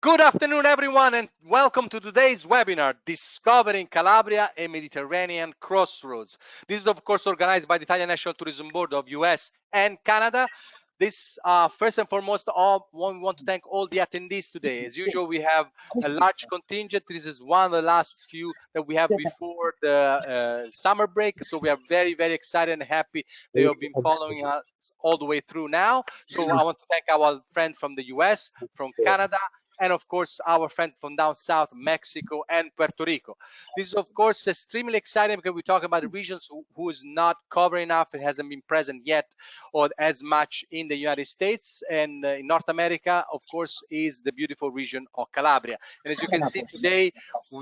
Good afternoon, everyone, and welcome to today's webinar, Discovering Calabria, a Mediterranean Crossroads. This is, of course, organized by the Italian National Tourism Board of US and Canada. This, first and foremost, we want to thank all the attendees today. As usual, we have a large contingent. This is one of the last few that we have before the summer break. So we are very, very excited and happy that you have been following us all the way through now. So I want to thank our friend from the US, from Canada, and of course our friend from down south, Mexico and Puerto Rico. This is of course extremely exciting because we talk about the regions who is not covered enough, it hasn't been present yet or as much in the United States, and in North America of course is the beautiful region of Calabria. And as you can see today,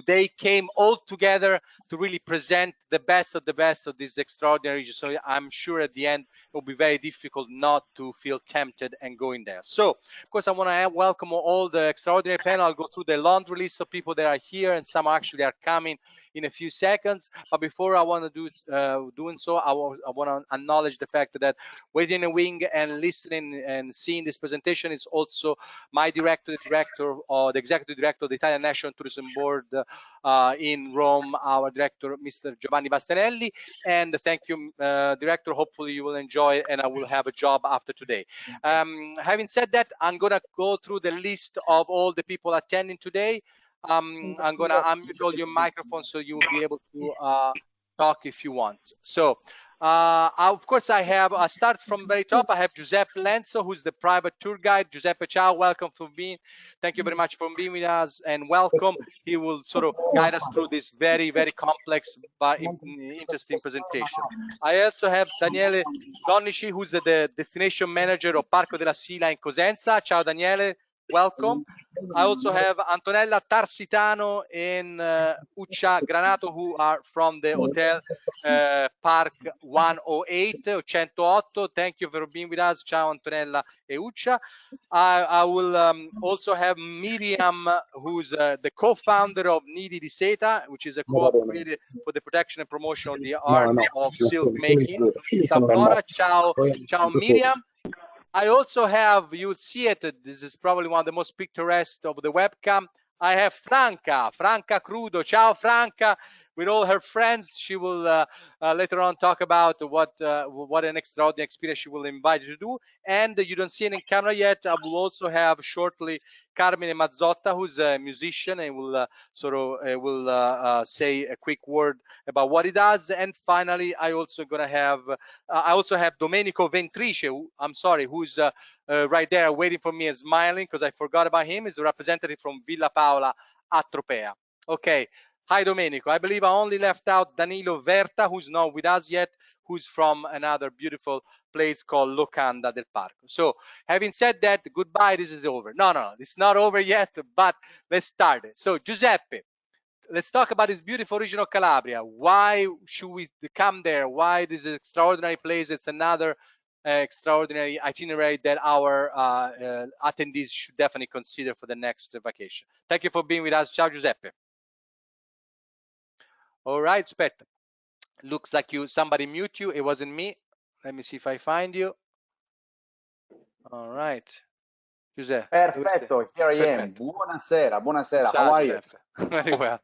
they came all together to really present the best of this extraordinary region. So I'm sure at the end it will be very difficult not to feel tempted and going there. So of course I want to welcome all the extraordinary panel. I'll go through the laundry list of people that are here, and some actually are coming in a few seconds. But before I want to doing so, I want to acknowledge the fact that waiting in the wing and listening and seeing this presentation is also my director, the executive director of the Italian National Tourism Board in Rome, our director, Mr. Giovanni Bastianelli. And thank you, director. Hopefully you will enjoy it, and I will have a job after today. Having said that, I'm going to go through the list of all the people attending today. I'm going to unmute all your microphones so you will be able to talk if you want. So, of course, I start from very top. I have Giuseppe Lenzo, who's the private tour guide. Giuseppe, ciao, welcome for being. Thank you very much for being with us, and welcome. He will sort of guide us through this very, very complex but interesting presentation. I also have Daniele Donnici, who's the destination manager of Parco della Sila in Cosenza. Ciao, Daniele, welcome. I also have Antonella Tarsitano and Uccia Granato, who are from the Hotel Park 108, 108. Thank you for being with us. Ciao, Antonella e Uccia. I will also have Miriam, who's the co-founder of Nidi di Seta, which is a co-op created for the protection and promotion of the art of silk making in South Florida. Ciao, ciao, Miriam. I also have, you'll see it, this is probably one of the most picturesque of the webcam. I have Franca Crudo. Ciao, Franca, with all her friends. She will later on talk about what an extraordinary experience she will invite you to do. And you don't see it in camera yet. I will also have shortly Carmine Mazzotta, who's a musician, and will say a quick word about what he does. And finally, I also have Domenico Ventrice, who's right there waiting for me and smiling because I forgot about him. He's a representative from Villa Paola at Tropea. Okay. Hi, Domenico. I believe I only left out Danilo Verta, who's not with us yet, who's from another beautiful place called Locanda del Parco. So having said that, goodbye, this is over. No, it's not over yet, but let's start it. So Giuseppe, let's talk about this beautiful region of Calabria. Why should we come there? Why this is an extraordinary place? It's another extraordinary itinerary that our attendees should definitely consider for the next vacation. Thank you for being with us. Ciao, Giuseppe. All right, Spetta. Looks like somebody mute you. It wasn't me. Let me see if I find you. All right. Giuseppe. Perfetto, here I am. Buonasera. Ciao, How are Giuseppe. you? Very well.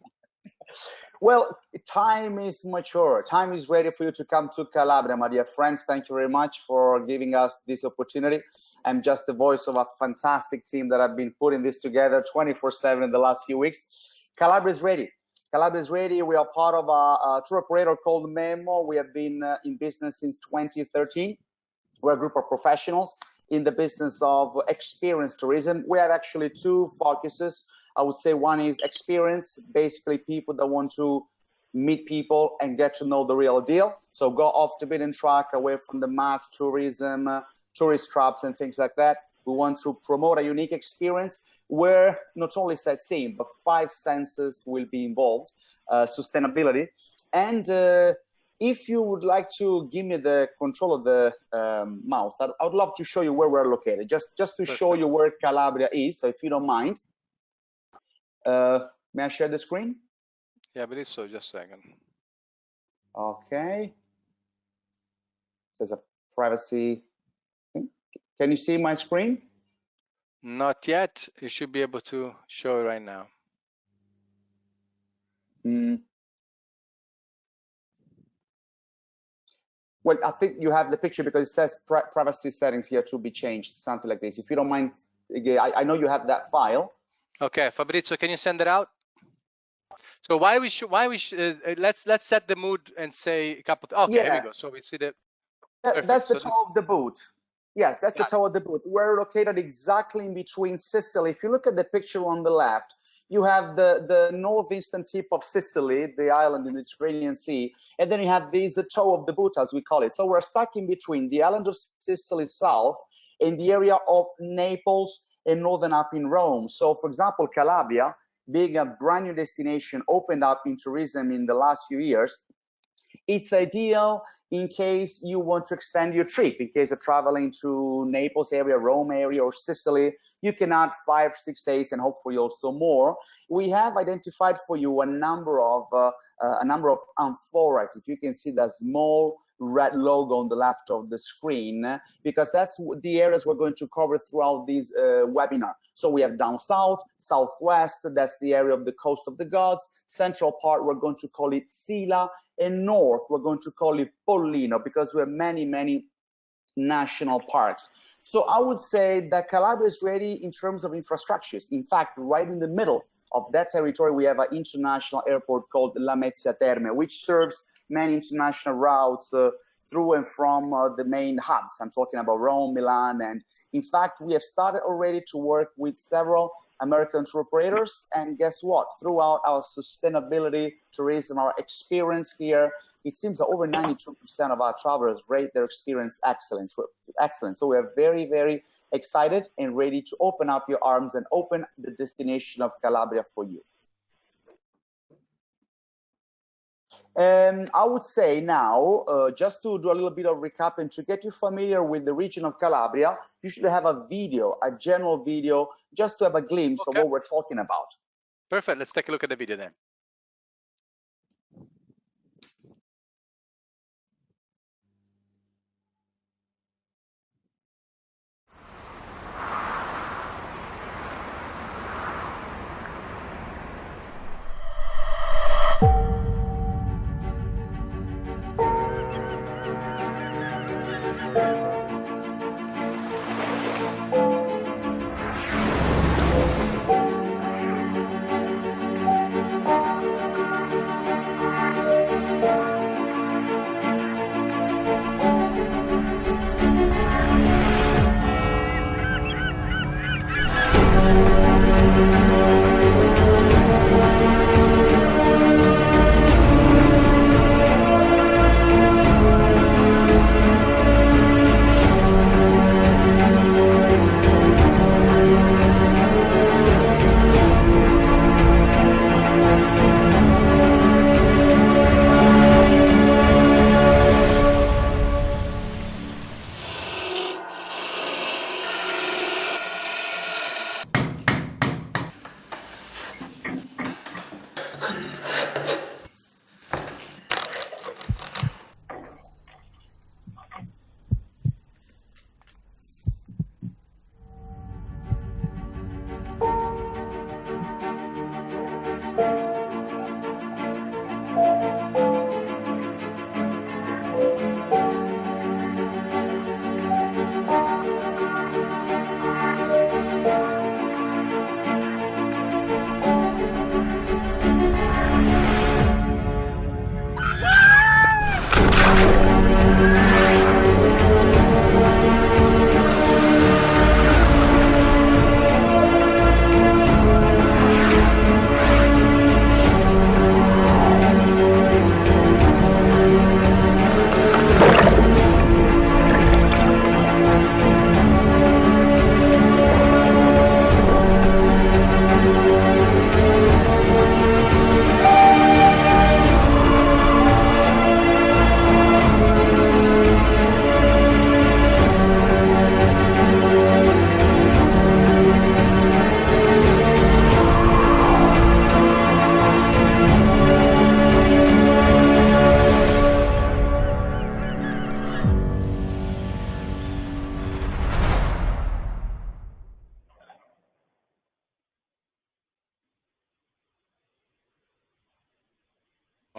Well, time is mature. Time is ready for you to come to Calabria, my dear friends. Thank you very much for giving us this opportunity. I'm just the voice of a fantastic team that have been putting this together 24/7 in the last few weeks. Calabria is ready. Calabria is ready. We are part of a tour operator called Memo. We have been in business since 2013. We're a group of professionals in the business of experience tourism. We have actually two focuses. I would say one is experience, basically people that want to meet people and get to know the real deal. So go off the beaten track, away from the mass tourism, tourist traps and things like that. We want to promote a unique experience where not only sightseeing, but 5 senses will be involved, sustainability. And if you would like to give me the control of the mouse, I would love to show you where we're located, just to show you where Calabria is. So if you don't mind, may I share the screen? Yeah, I believe so. Just a second. Okay. It says a privacy. Can you see my screen? Not yet. You should be able to show it right now. Well, I think you have the picture because it says privacy settings here to be changed, something like this. If you don't mind, I know you have that file. Okay, Fabrizio, can you send it out? So let's set the mood and say a couple. Okay, Yes. here we go. So we see the. That's the toe of the boot. Yes, that's the toe of the boot. We're located exactly in between Sicily. If you look at the picture on the left, you have the northeastern tip of Sicily, the island in the Mediterranean Sea, and then you have this toe of the boot, as we call it. So we're stuck in between the island of Sicily south and the area of Naples and northern up in Rome. So, for example, Calabria, being a brand new destination opened up in tourism in the last few years, it's ideal in case you want to extend your trip, in case you're traveling to Naples area, Rome area, or Sicily. You can add 5-6 days and hopefully also more. We have identified for you a number of amphoras. If you can see the small red logo on the left of the screen, because that's the areas we're going to cover throughout this webinar. So we have down south, southwest, that's the area of the coast of the gods. Central part, we're going to call it Sila, and north, we're going to call it Pollino, because we have many national parks. So I would say that Calabria is ready in terms of infrastructures. In fact, right in the middle of that territory, we have an international airport called Lamezia Terme, which serves many international routes through and from the main hubs. I'm talking about Rome, Milan, and in fact, we have started already to work with several American tour operators, and guess what? Throughout our sustainability tourism, our experience here, it seems that over 92% of our travelers rate their experience excellent. So we are very excited and ready to open up your arms and open the destination of Calabria for you. I would say now, just to do a little bit of recap and to get you familiar with the region of Calabria, you should have a video, a general video, just to have a glimpse of what we're talking about. Perfect. Let's take a look at the video then.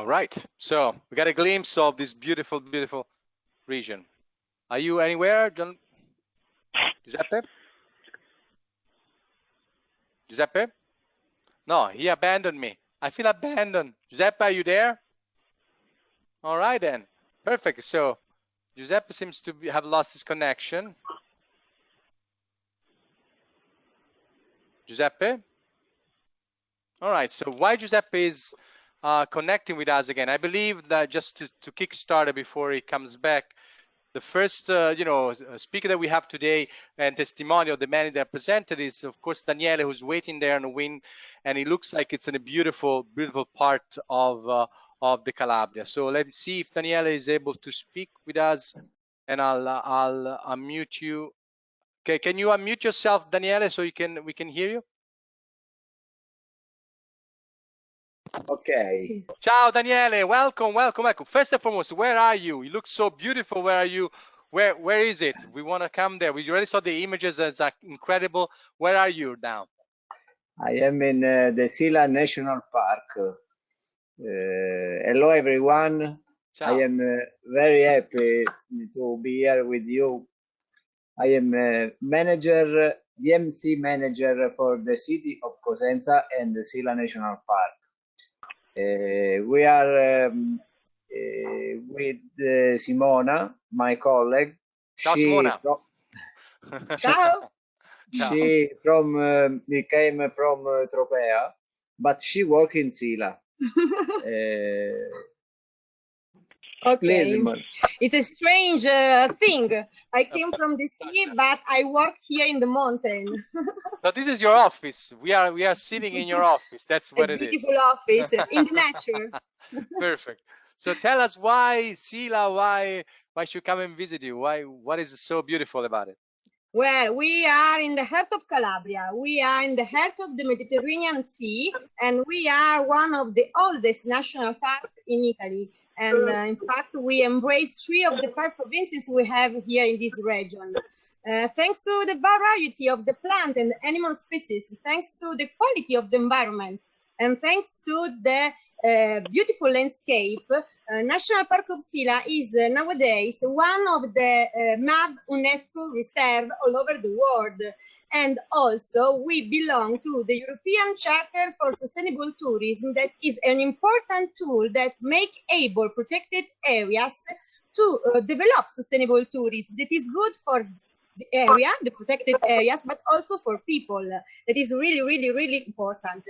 All right. So we got a glimpse of this beautiful, beautiful region. Are you anywhere, Giuseppe? Giuseppe? No, he abandoned me. I feel abandoned. Giuseppe, are you there? All right then. Perfect. So Giuseppe seems to have lost his connection. Giuseppe? All right. So why Giuseppe is connecting with us again? I believe that just to kickstart it before he comes back, the first, speaker that we have today and testimonial, the man that presented is, of course, Daniele, who's waiting there on the wing, and it looks like it's in a beautiful, beautiful part of the Calabria. So let's see if Daniele is able to speak with us, and I'll unmute you. Okay, can you unmute yourself, Daniele, so we can hear you? Okay. Ciao, Daniele. Welcome, welcome, welcome. First and foremost, where are you? You look so beautiful. Where are you? Where is it? We want to come there. We already saw the images. It's incredible. Where are you now? I am in the Sila National Park. Hello, everyone. Ciao. I am very happy to be here with you. I am manager, DMC manager for the city of Cosenza and the Sila National Park. We are with Simona, my colleague. Ciao, Simona. Ciao. She came from Tropea, but she work in Sila. Okay. Please, It's a strange thing. I came from the sea, but I work here in the mountain. So this is your office. We are sitting in your office. That's what A it is. beautiful office in the nature. Perfect. So tell us why Sila, why should come and visit you? What is so beautiful about it? Well, we are in the heart of Calabria. We are in the heart of the Mediterranean Sea, and we are one of the oldest national parks in Italy. And in fact, we embrace 3 of the 5 provinces we have here in this region. Thanks to the variety of the plant and animal species, thanks to the quality of the environment, and thanks to the beautiful landscape, National Park of Sila is nowadays one of the MAB UNESCO reserve all over the world. And also we belong to the European Charter for Sustainable Tourism, that is an important tool that make able protected areas to develop sustainable tourism that is good for the area, the protected areas, but also for people. That is really, really, really important.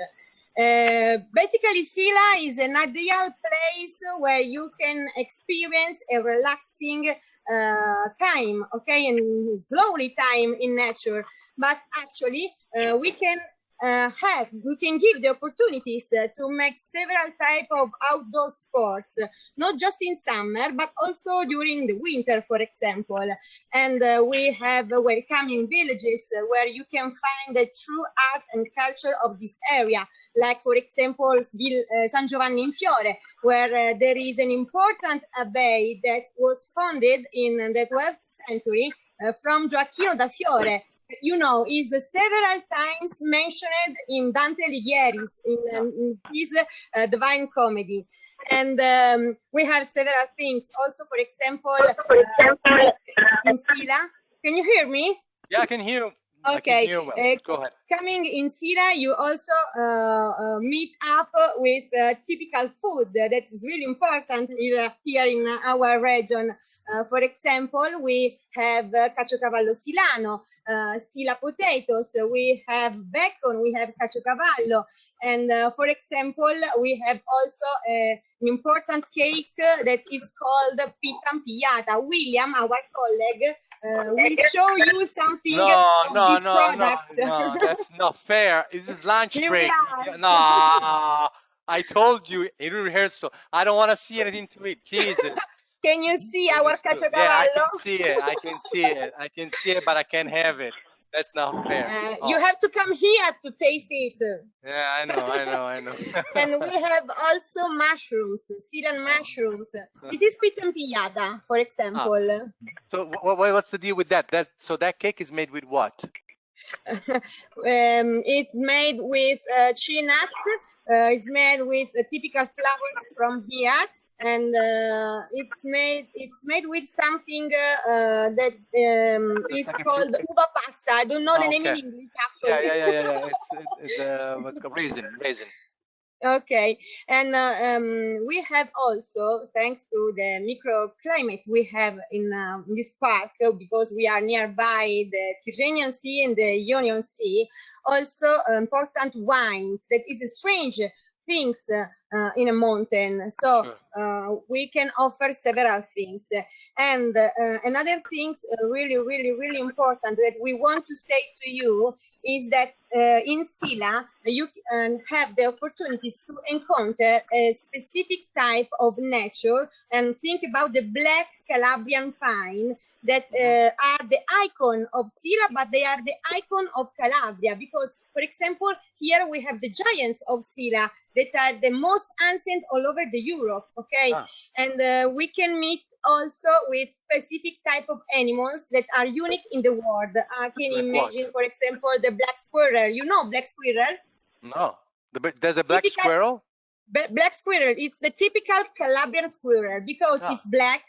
Basically, Sila is an ideal place where you can experience a relaxing time, okay, and slowly time in nature. But actually, we can give the opportunities to make several type of outdoor sports, not just in summer, but also during the winter, for example. And we have welcoming villages where you can find the true art and culture of this area, like, for example, San Giovanni in Fiore, where there is an important abbey that was founded in the 12th century from Gioacchino da Fiore. You know, is several times mentioned in Dante Alighieri's in his Divine Comedy. And we have several things. Also, for example, in Sila. Can you hear me? Yeah, I can hear you. Okay. I can hear well. Go ahead. Coming in Sila, you also meet up with typical food that is really important here in our region. For example, we have caciocavallo silano, Sila potatoes, we have bacon, we have caciocavallo, and for example, we have also an important cake that is called pita ampigliata. William, our colleague, will show you something of these products. No, that's not fair. This is lunch Here break. we are. No, I told you in rehearsal. I don't want to see anything to eat. Jesus. Can you see our caciocavallo? Yeah, I can see it. I can see it. I can see it, but I can't have it. That's not fair. You have to come here to taste it. Yeah, I know. And we have also mushrooms, Syrian mushrooms. This is pita ampigliata, for example. So what's the deal with that? So that cake is made with what? It's made with chia nuts. It's made with typical flowers from here, and it's made with something that Looks is like a called fruit. uva passa. I don't know the Oh, name in okay. English Yeah, actually. yeah, yeah, yeah, yeah. It's what's it called? Raisin. Okay, and we have also, thanks to the microclimate we have in this park, because we are nearby the Tyrrhenian Sea and the Ionian Sea, also important wines. That is a strange things in a mountain. So Sure. we can offer several things. And another things really, really, really important that we want to say to you is that in Sila, you can have the opportunities to encounter a specific type of nature and think about the black Calabrian pine that are the icon of Sila, but they are the icon of Calabria because, for example, here we have the giants of Sila that are the most ancient all over the Europe, okay? Ah, And we can meet also with specific type of animals that are unique in the world. I can like what? imagine, for example, the black squirrel. You know black squirrel? No. There's a black Typical squirrel? black squirrel is the typical Calabrian squirrel because Ah, it's black,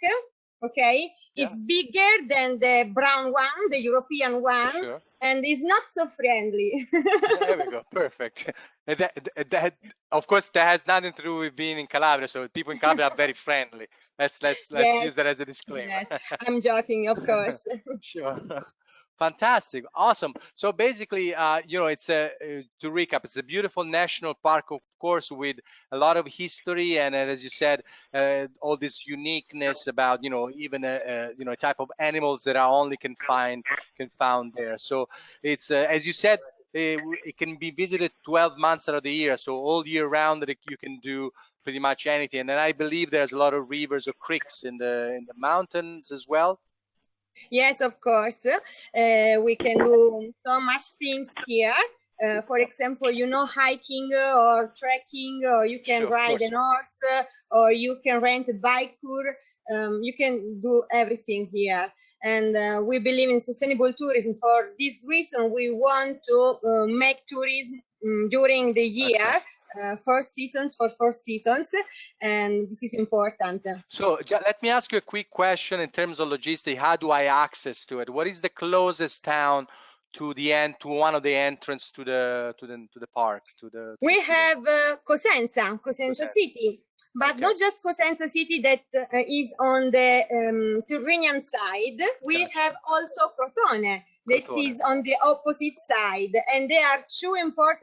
okay? It's yeah, bigger than the brown one, the European for one, sure. and is not so friendly. There we go. Perfect. And of course, that has nothing to do with being in Calabria. So people in Calabria are very friendly. Let's Yes, use that as a disclaimer. yes, I'm joking, of course. Sure. Fantastic. Awesome. So basically, it's to recap, it's a beautiful national park, of course, with a lot of history and, as you said, all this uniqueness about, even a type of animals that are only can found there. So it's as you said, it can be visited 12 months out of the year, so all year round that you can do pretty much anything. And then I believe there's a lot of rivers or creeks in the mountains as well. Yes, of course. We can do so much things here. For Yeah, example, hiking or trekking, or you can sure, of ride an course. horse, or you can rent a bike tour. You can do everything here. And we believe in sustainable tourism. For this reason, we want to make tourism during the year, Excellent. 4 seasons for 4 seasons, and this is important. So let me ask you a quick question in terms of logistics. How do I access to it? What is the closest town to one of the entrance to the park to the We city? have Cosenza Cosenza. City, but Okay, not just Cosenza City that is on the Tyrrhenian side. We gotcha. have also Crotone that Crotone. is on the opposite side, and they are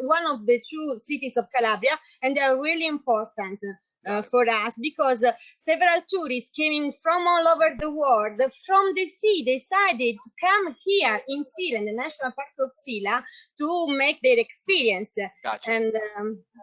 one of the two cities of Calabria, and they are really important. Got it. For us, because several tourists coming from all over the world, from the sea, decided to come here in Sila, in the National Park of Sila, to make their experience, Gotcha. and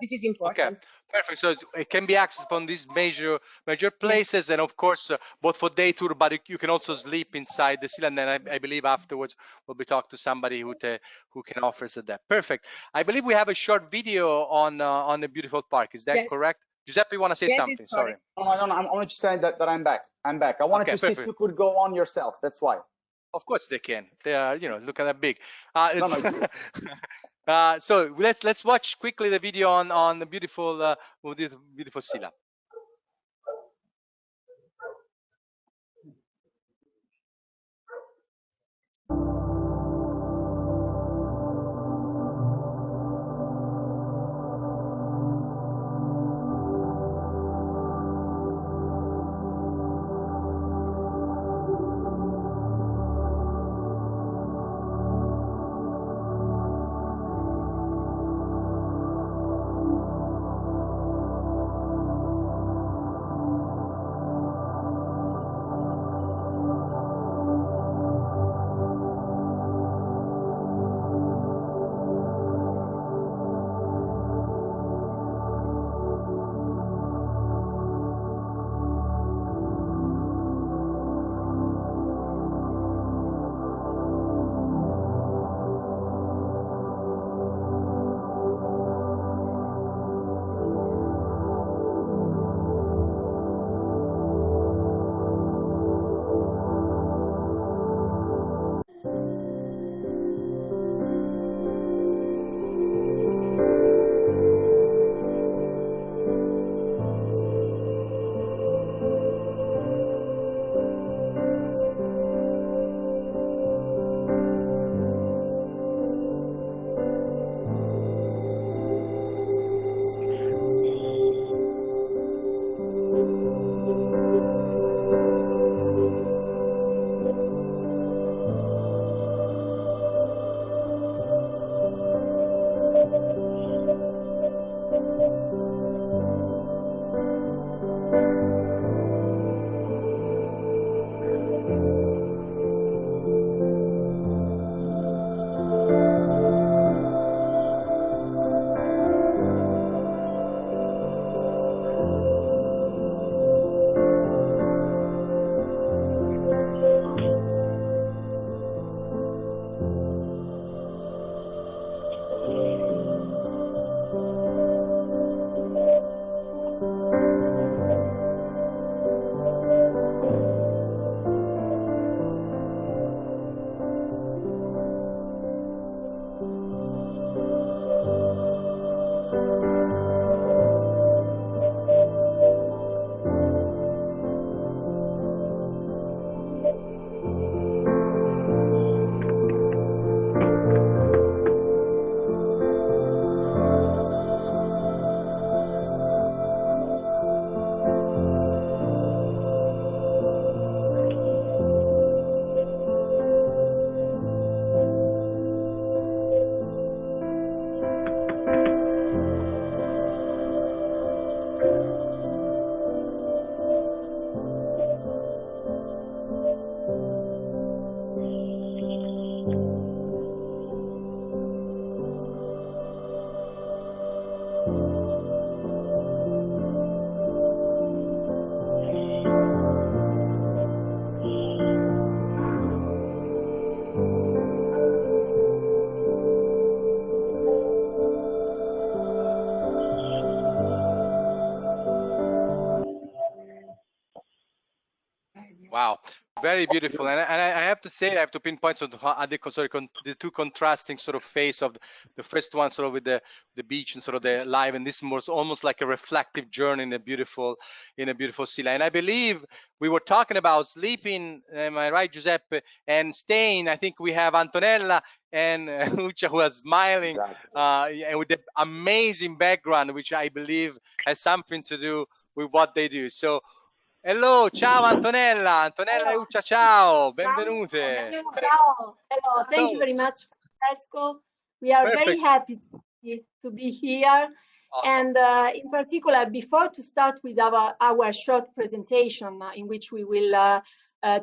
this is Okay, important. perfect. So it can be accessed from these major Yes, places, and of course, both for day tour, but you can also sleep inside the city. And then I believe afterwards we'll be talking to somebody who can offer us that. Perfect. I believe we have a short video on the beautiful park. Is that yes, correct? Giuseppe, you want to say yes, it's something? Sorry. correct. No, no, no, I wanted to say that I'm back. I'm back. I wanted Okay, to see if perfect. you could go on yourself. That's why. Of course they can. They are, look at that big. No, It's no. so let's watch quickly the video on the beautiful Sila. very beautiful, and I have to say, I have to pinpoint sort of the two contrasting sort of face of the first one, sort of with the beach and sort of the live, and this was almost like a reflective journey in a beautiful sea line. I believe we were talking about sleeping. Am I right, Giuseppe? And staying. I think we have Antonella and Ucha who are smiling, and with the amazing background, which I believe has something to do with what they do. So. Hello, ciao Antonella. Antonella e Uccia, ciao, benvenute. Ciao. Hello. Thank you So, very much, Francesco. We are very perfect. happy to be here. Awesome. And in particular, before to start with our short presentation, in which we will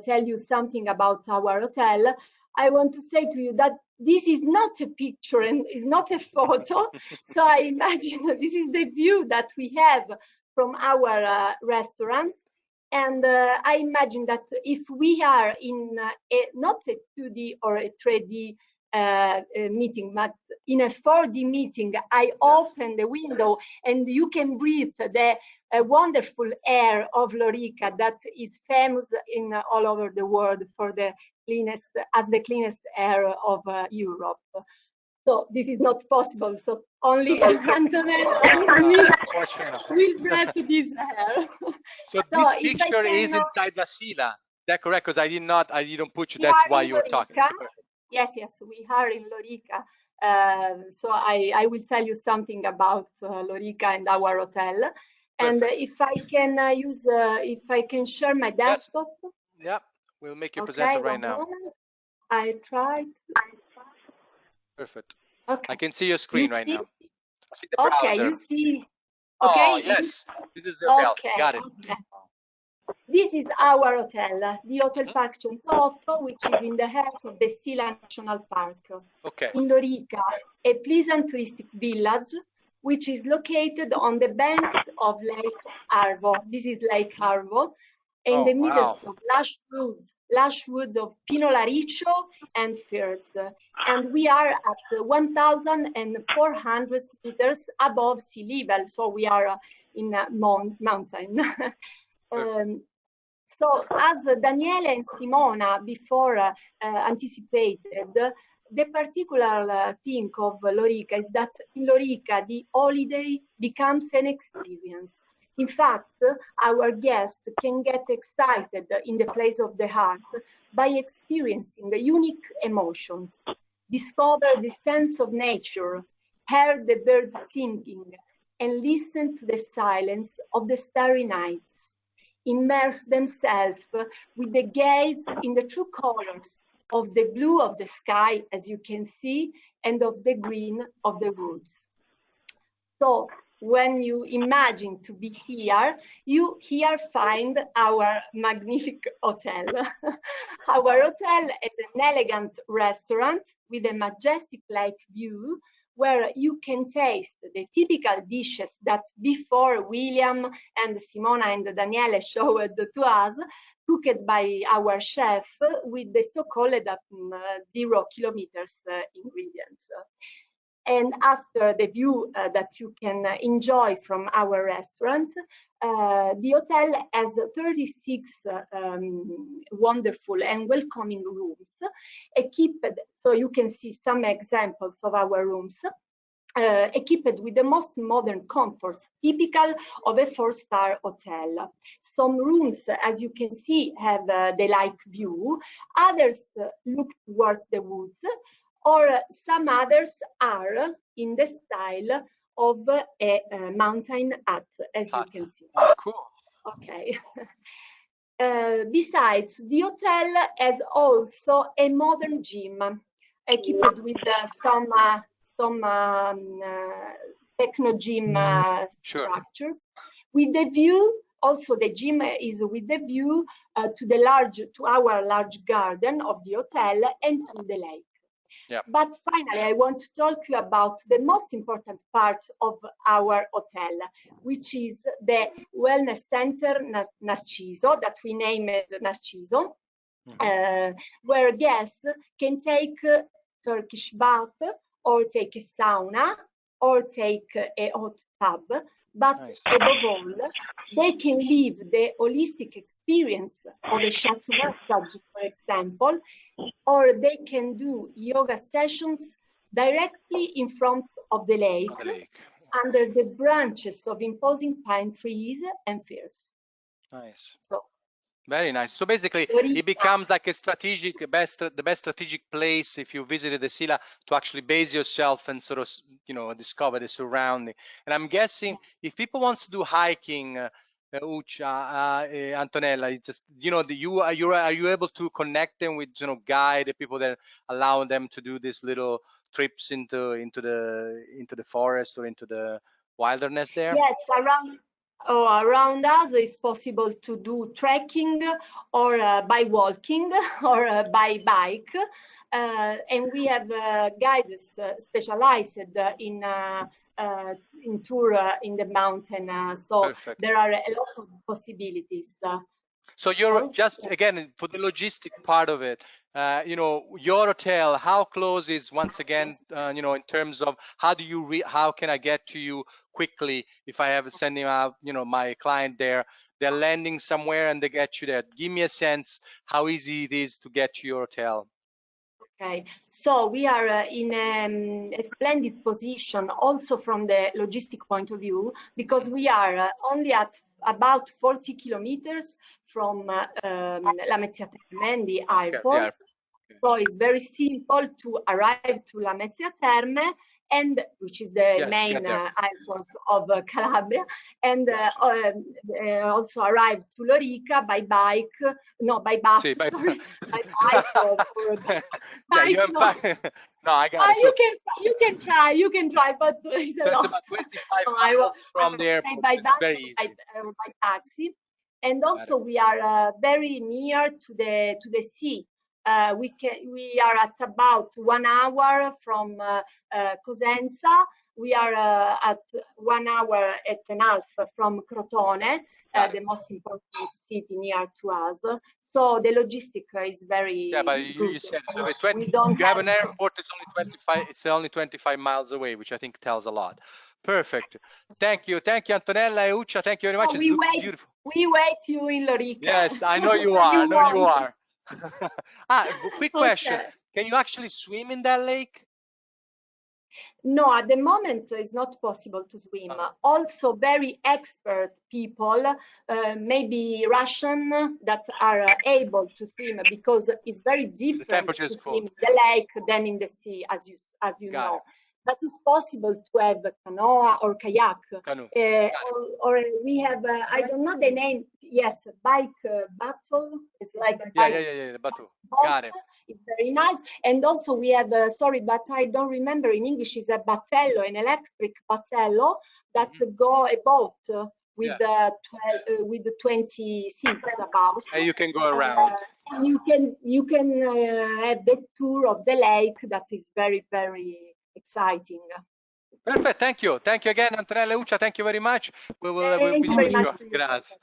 tell you something about our hotel, I want to say to you that this is not a picture and is not a photo. So I imagine this is the view that we have from our restaurant. And I imagine that if we are in not a 2D or a 3D meeting, but in a 4D meeting, I open the window and you can breathe the wonderful air of Lorica that is famous in all over the world for the cleanest air of Europe. So this is not possible. So only Antonella and me will breathe this air. So this picture is inside La Sila. Is that correct? Because I didn't put you. That's why you were talking. Yes, we are in Lorica. So I will tell you something about Lorica and our hotel. And if I can if I can share my desktop. Yeah, we'll make you presenter right now. Moment. I tried. Perfect. Okay. I can see your screen right now. I see the okay, browser. you see. Okay. Oh, yes. This is the belt. Got it. Okay. This is our hotel, the Hotel Park Centotto, which is in the heart of the Sila National Park. Okay. In Lorica, a pleasant touristic village, which is located on the banks of Lake Arvo. This is Lake Arvo, in the midst of lush woods of Pino Laricio and firs. And we are at 1,400 meters above sea level, so we are in a mountain. So as Daniele and Simona before anticipated, the particular thing of Lorica is that in Lorica, the holiday becomes an experience. In fact, our guests can get excited in the place of the heart by experiencing the unique emotions, discover the sense of nature, hear the birds singing, and listen to the silence of the starry nights. Immerse themselves with the gaze in the true colors of the blue of the sky, as you can see, and of the green of the woods. So when you imagine to be here, you here find our magnificent hotel. Our hotel is an elegant restaurant with a majestic lake view, where you can taste the typical dishes that before William and Simona and Daniele showed to us, cooked by our chef with the so-called 0 kilometers ingredients. And after the view that you can enjoy from our restaurant, the hotel has 36 wonderful and welcoming rooms, equipped, so you can see some examples of our rooms, equipped with the most modern comforts, typical of a 4-star hotel. Some rooms, as you can see, have the lake view, others look towards the woods, or some others are in the style of a mountain hut, as you can see. Oh, cool. Okay. Besides, the hotel has also a modern gym, equipped with some techno gym structure, with the view. Also, the gym is with the view to our large garden of the hotel and to the lake. Yep. But finally, I want to talk to you about the most important part of our hotel, which is the wellness center Narciso, that we named Narciso, where guests can take Turkish bath or take a sauna or take a hot tub, but Nice. above all, they can live the holistic experience of a shiatsu massage, for example, or they can do yoga sessions directly in front of the lake, On the lake. under the branches of imposing pine trees and firs. Nice. So, Very nice. So basically, it becomes like a strategic, the best strategic place if you visited the Sila to actually base yourself and sort of, you know, discover the surrounding. And I'm guessing if people wants to do hiking, Ucha, Antonella, it's just, you know, are you able to connect them with, you know, guide the people that allow them to do these little trips into the forest or into the wilderness there? yes, around us it's possible to do trekking or by walking or by bike, and we have guides specialized in tour in the mountain. So Perfect. there are a lot of possibilities. So you're just, again, for the logistic part of it, you know, your hotel, how close is, once again, you know, in terms of how do you how can I get to you quickly if I have sending out, you know, my client there, they're landing somewhere and they get you there. Give me a sense how easy it is to get to your hotel. Okay, so we are in a splendid position also from the logistic point of view, because we are only at about 40 kilometers from Lamezia Terme, the airport. Yeah. So it's very simple to arrive to Lamezia Terme, and which is the main airport of Calabria, and also arrive to Lorica by bike, no, by bus, Sì, sorry, by bike. No, I got it. So, You can try, but it's a so lot. it's about 25 miles from the airport. By bus, Very easy. by taxi, and also we are very near to the sea. We are at about 1 hour from Cosenza. We are at 1 hour and a half from Crotone, the most important city near to us. So the logistic is very but good. you said so You have an airport. It's only 25. It's only 25 miles away, which I think tells a lot. Perfect. Thank you, Antonella and Ucha. Thank you very much. It looks beautiful. We wait you in Lorica. Yes, I know you are. I know you are. Quick question. Can you actually swim in that lake? No, at the moment it's not possible to swim. Also, very expert people, maybe Russian, that are able to swim, because it's very different to swim in the lake than in the sea, as you know. But it's possible to have canoa or kayak, or we have I don't know the name. Yes, bike battle. It's like bike. Yeah, battle. Got it. It's very nice. And also we have, sorry, but I don't remember in English, is a battello, an electric battello that go a boat with 20 seats about. And you can go around. You can have the tour of the lake. That is very, very exciting. Perfect. Thank you again, Antonella, Ucha. Thank you very much. We'll wish you. Grazie.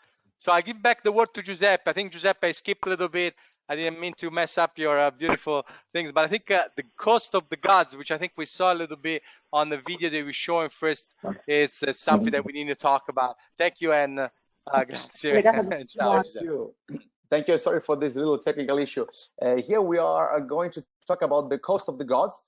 So I give back the word to Giuseppe. I think Giuseppe, I skipped a little bit. I didn't mean to mess up your beautiful things, but I think the coast of the gods, which I think we saw a little bit on the video that we're showing first, is something that we need to talk about. Thank you, and grazie. Thank you. Sorry for this little technical issue. Here we are going to talk about the coast of the gods.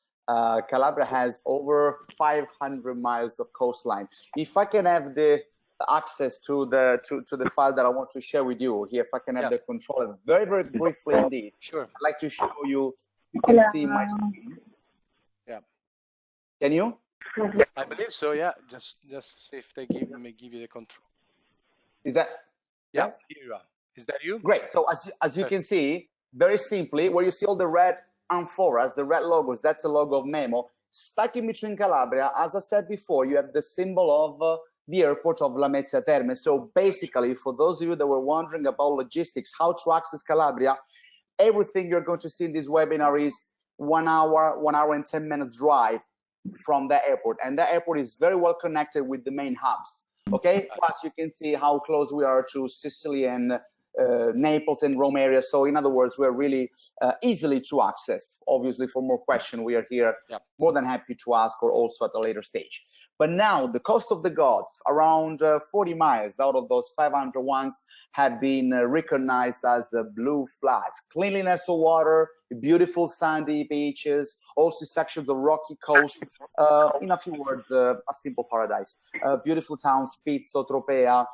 Calabria has over 500 miles of coastline. If I can have the access to the file that I want to share with you here, if I can have the controller very, very briefly indeed. Sure. I'd like to show you. You can see my screen. Yeah. Can you? I believe so. Yeah. Just see if they give you the control. Is that? Yeah. Here you are. Is that you? Great. So as you can see, very simply, where you see all the red amphoras, the red logos, that's the logo of Memo. Stuck in between Calabria, as I said before, you have the symbol of the airport of Lamezia Terme. So basically, for those of you that were wondering about logistics, how to access Calabria, everything you're going to see in this webinar is 1 hour and 10 minutes drive from the airport. And the airport is very well connected with the main hubs. Okay, plus you can see how close we are to Sicily and Naples and Rome area. So in other words, we're really easily to access. Obviously, for more questions, we are here more than happy to ask, or also at a later stage. But now the Coast of the Gods, around 40 miles out of those 500 ones, have been recognized as blue flags. Cleanliness of water, beautiful sandy beaches, also sections of rocky coast. In a few words, a simple paradise. Beautiful towns, Pizzo, Tropea,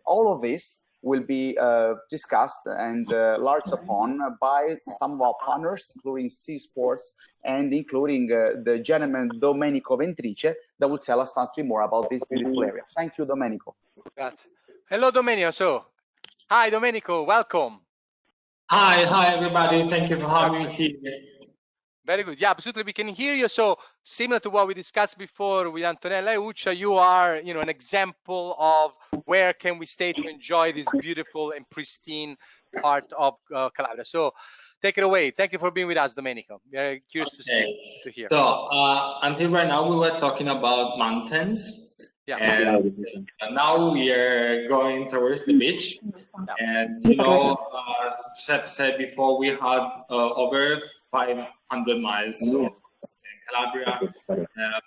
all of this will be discussed and enlarged upon by some of our partners, including Sea Sports and including the gentleman Domenico Ventrice, that will tell us something more about this beautiful area. Thank you, Domenico. Hello, Domenico. So, hi, Domenico. Welcome. Hi, everybody. Thank you for having me here. Very good. Yeah, absolutely. We can hear you. So similar to what we discussed before with Antonella Euccia, you are, an example of where can we stay to enjoy this beautiful and pristine part of Calabria. So take it away. Thank you for being with us, Domenico. Very curious to hear. So until right now, we were talking about mountains. Yeah. And now we are going towards the beach. Yeah. And, Seth said before, we had over 500 miles of Calabria,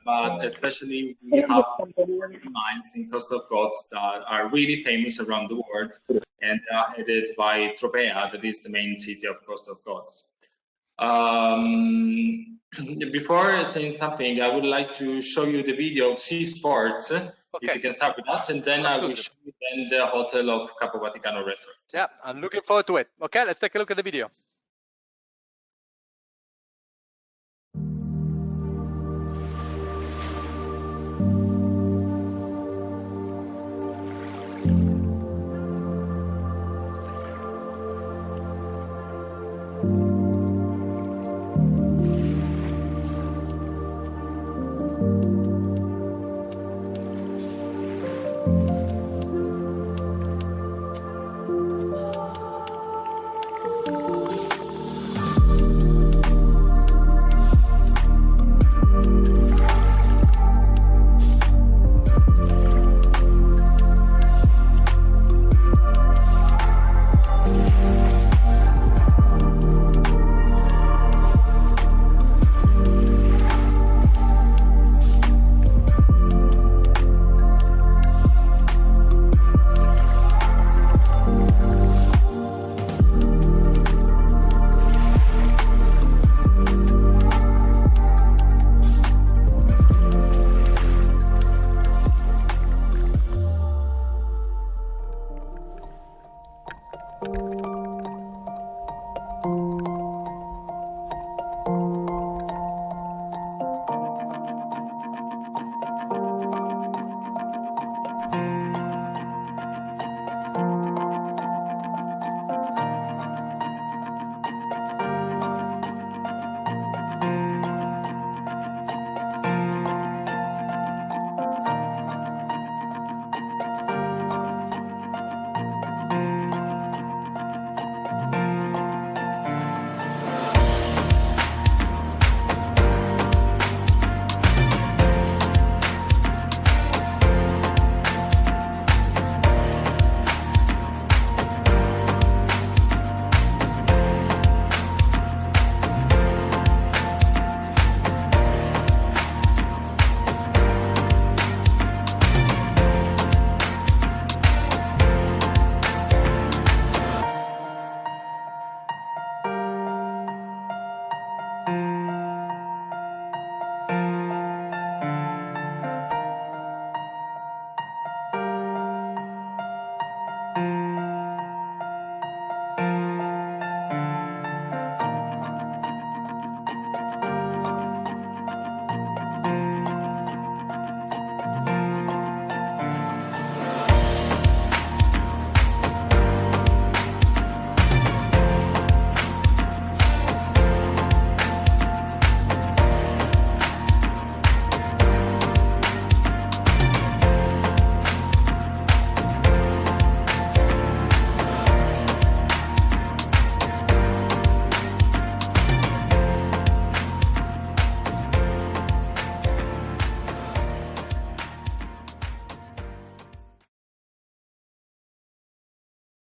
but especially we have 40 miles in Coast of Gods that are really famous around the world, and they are headed by Tropea, that is the main city of Coast of Gods. Before saying something, I would like to show you the video of Sea Sports, if you can start with that, and then I will show you then the hotel of Capo Vaticano Resort. Yeah, I'm looking forward to it. Okay, let's take a look at the video.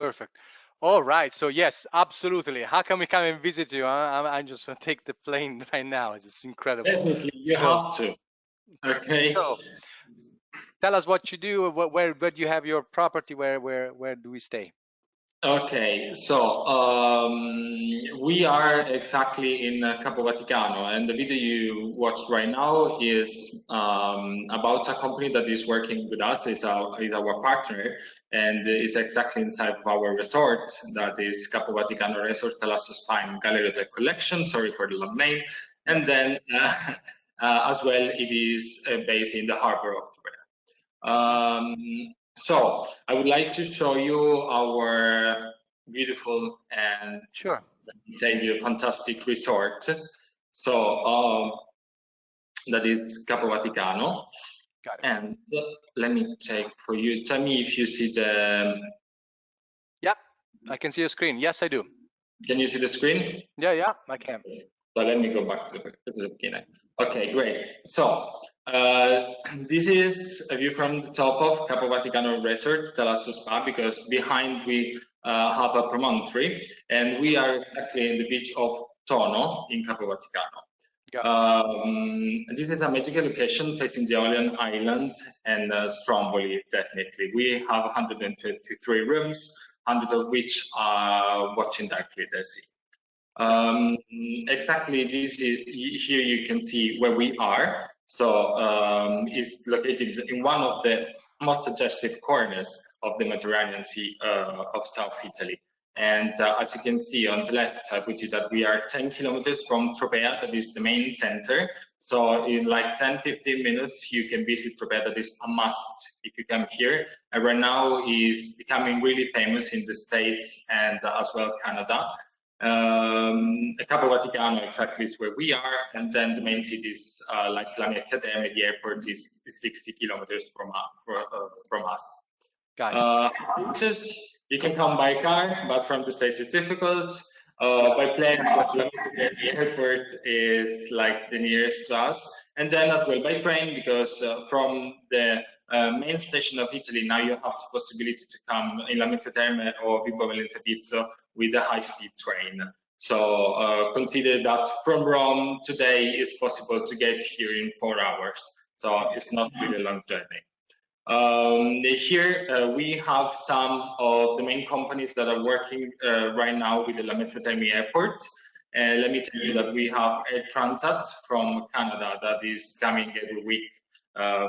Perfect. All right. So yes, absolutely. How can we come and visit you? I'm just gonna take the plane right now. It's incredible. Definitely, you have to. Okay. So tell us what you do. Where do you have your property? Where do we stay? Okay, so we are exactly in Capo Vaticano, and the video you watched right now is about a company that is working with us, is our partner, and is exactly inside of our resort, that is Capo Vaticano Resort Talasso Spa in Galleria Hotel Collection, sorry for the long name, and then as well it is based in the harbor of Tibera. So I would like to show you our beautiful and Sure. let me tell you fantastic resort. So that is Capo Vaticano. Got it. And let me take for you. Tell me if you see the. Yep, I can see your screen. Yes, I do. Can you see the screen? Yeah, I can. So let me go back to the beginning. Okay, great. So this is a view from the top of Capo Vaticano Resort, Talasso Spa, because behind we have a promontory, and we are exactly in the beach of Tono in Capo Vaticano. This is a magical location facing the Aeolian Island and Stromboli, definitely. We have 123 rooms, 100 of which are watching directly the sea. Exactly, this is, here you can see where we are. So it's located in one of the most suggestive corners of the Mediterranean Sea of South Italy. And as you can see on the left, I put you that we are 10 kilometers from Tropea, that is the main center. So in like 10-15 minutes, you can visit Tropea. That is a must if you come here. And right now is becoming really famous in the States and as well Canada. Capo Vaticano exactly is where we are, and then the main cities like Lamezia Terme, the airport is 60 kilometers from us. Just you can come by car, but from the States it's difficult. By plane, because Lamezia Terme airport is like the nearest to us, and then as well by train, because from the main station of Italy now you have the possibility to come in Lamezia Terme or Vibo Valentia Pizzo with a high-speed train. So consider that from Rome today is possible to get here in 4 hours. So it's not really a long journey. Here we have some of the main companies that are working right now with the Lamezia Terme airport. Let me tell you that we have Air Transat from Canada that is coming every week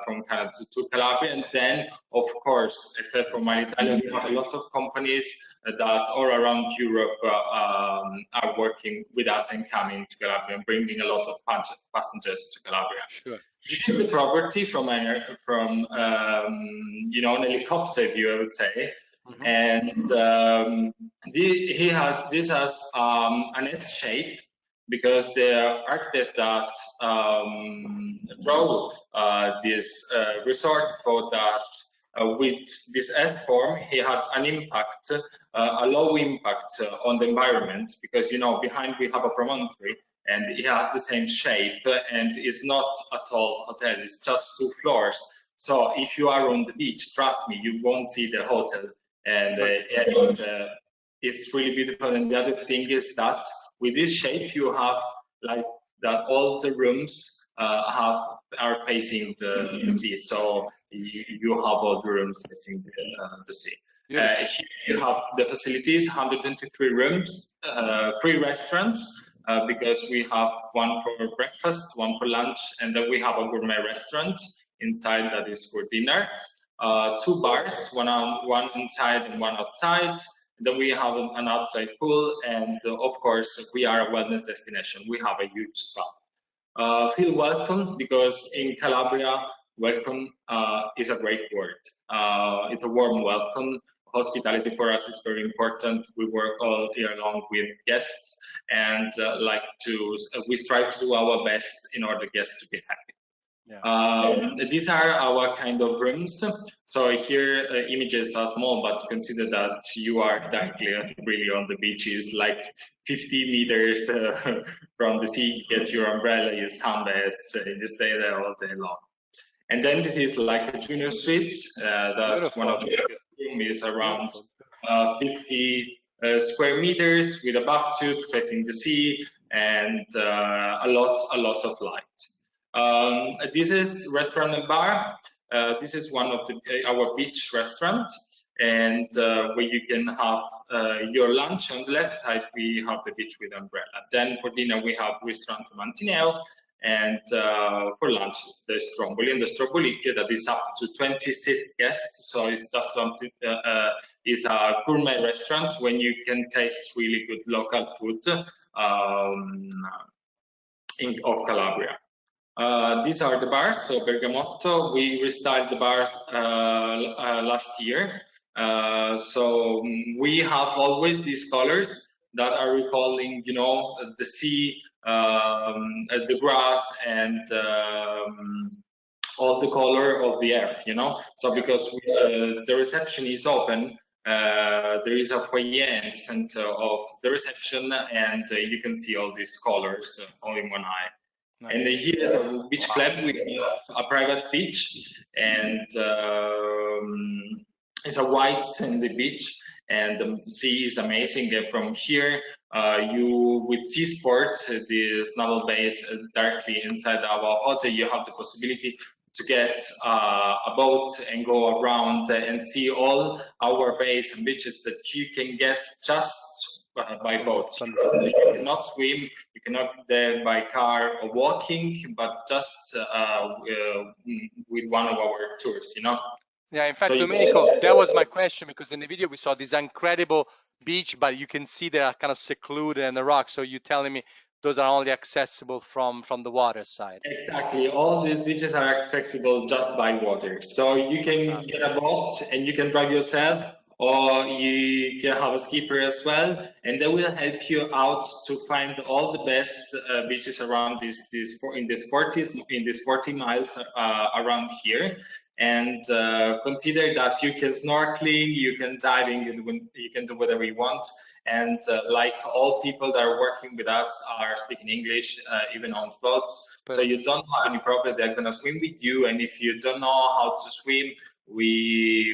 from Canada to Calabria, and then of course, except for Italy, we have a lot of companies that all around Europe are working with us and coming to Calabria and bringing a lot of passengers to Calabria. Sure. This is the property from you know, an helicopter view, I would say. And this has an S shape, because the architect that drew this resort thought that with this S form, he had an impact, a low impact on the environment, because, you know, behind we have a promontory and it has the same shape, and it's not a tall hotel, it's just 2 floors. So if you are on the beach, trust me, you won't see the hotel. And it's really beautiful. And the other thing is that with this shape, you have like that all the rooms are facing the sea. So you have all the rooms facing the sea. Here you have the facilities, 123 rooms, 3 restaurants, because we have one for breakfast, one for lunch, and then we have a gourmet restaurant inside that is for dinner. 2 bars, one inside and one outside. Then we have an outside pool, and of course, we are a wellness destination. We have a huge spa. Feel welcome, because in Calabria, welcome is a great word. It's a warm welcome. Hospitality for us is very important. We work all year long with guests, and we strive to do our best in order guests to be happy. Yeah. These are our kind of rooms. So here images are small, but consider that you are directly really on the beaches, like 50 meters from the sea. You get your umbrella, your sunbeds, and you stay there all day long. And then this is like a junior suite. That's beautiful. One of the biggest rooms, is around 50 square meters with a bathtub facing the sea and a lot of light. This is restaurant and bar. This is one of our beach restaurant, and where you can have your lunch. On the left side, we have the beach with umbrella. Then for dinner, we have restaurant Mantineo, and for lunch, the Stromboli. And the Stromboli that is up to 26 guests, so it's just something. It's a gourmet restaurant when you can taste really good local food of Calabria. These are the bars. So Bergamotto, we restyled the bars last year. So we have always these colors that are recalling, you know, the sea, the grass, and all the color of the air, you know. So because the reception is open, there is a foyer in the center of the reception, and you can see all these colors all in one eye. Nice. And here is a beach club. We have a private beach, and it's a white sandy beach, and the sea is amazing. And from here, you with sea sports, this naval base directly inside our hotel, you have the possibility to get a boat and go around and see all our bays and beaches that you can get just by boat. You cannot swim, you cannot there by car or walking, but just with one of our tours, you know. Yeah, in fact, so Domenico, that was my question, because in the video we saw this incredible beach, but you can see they are kind of secluded in the rocks. So you're telling me those are only accessible from the water side? Exactly. All these beaches are accessible just by water. So you can get a boat and you can drive yourself, or you can have a skipper as well, and they will help you out to find all the best beaches around in these 40 miles around here. And consider that you can snorkeling, you can diving, you can do whatever you want. And like all people that are working with us are speaking English, even on boats. So you don't have any problem. They're gonna swim with you. And if you don't know how to swim, we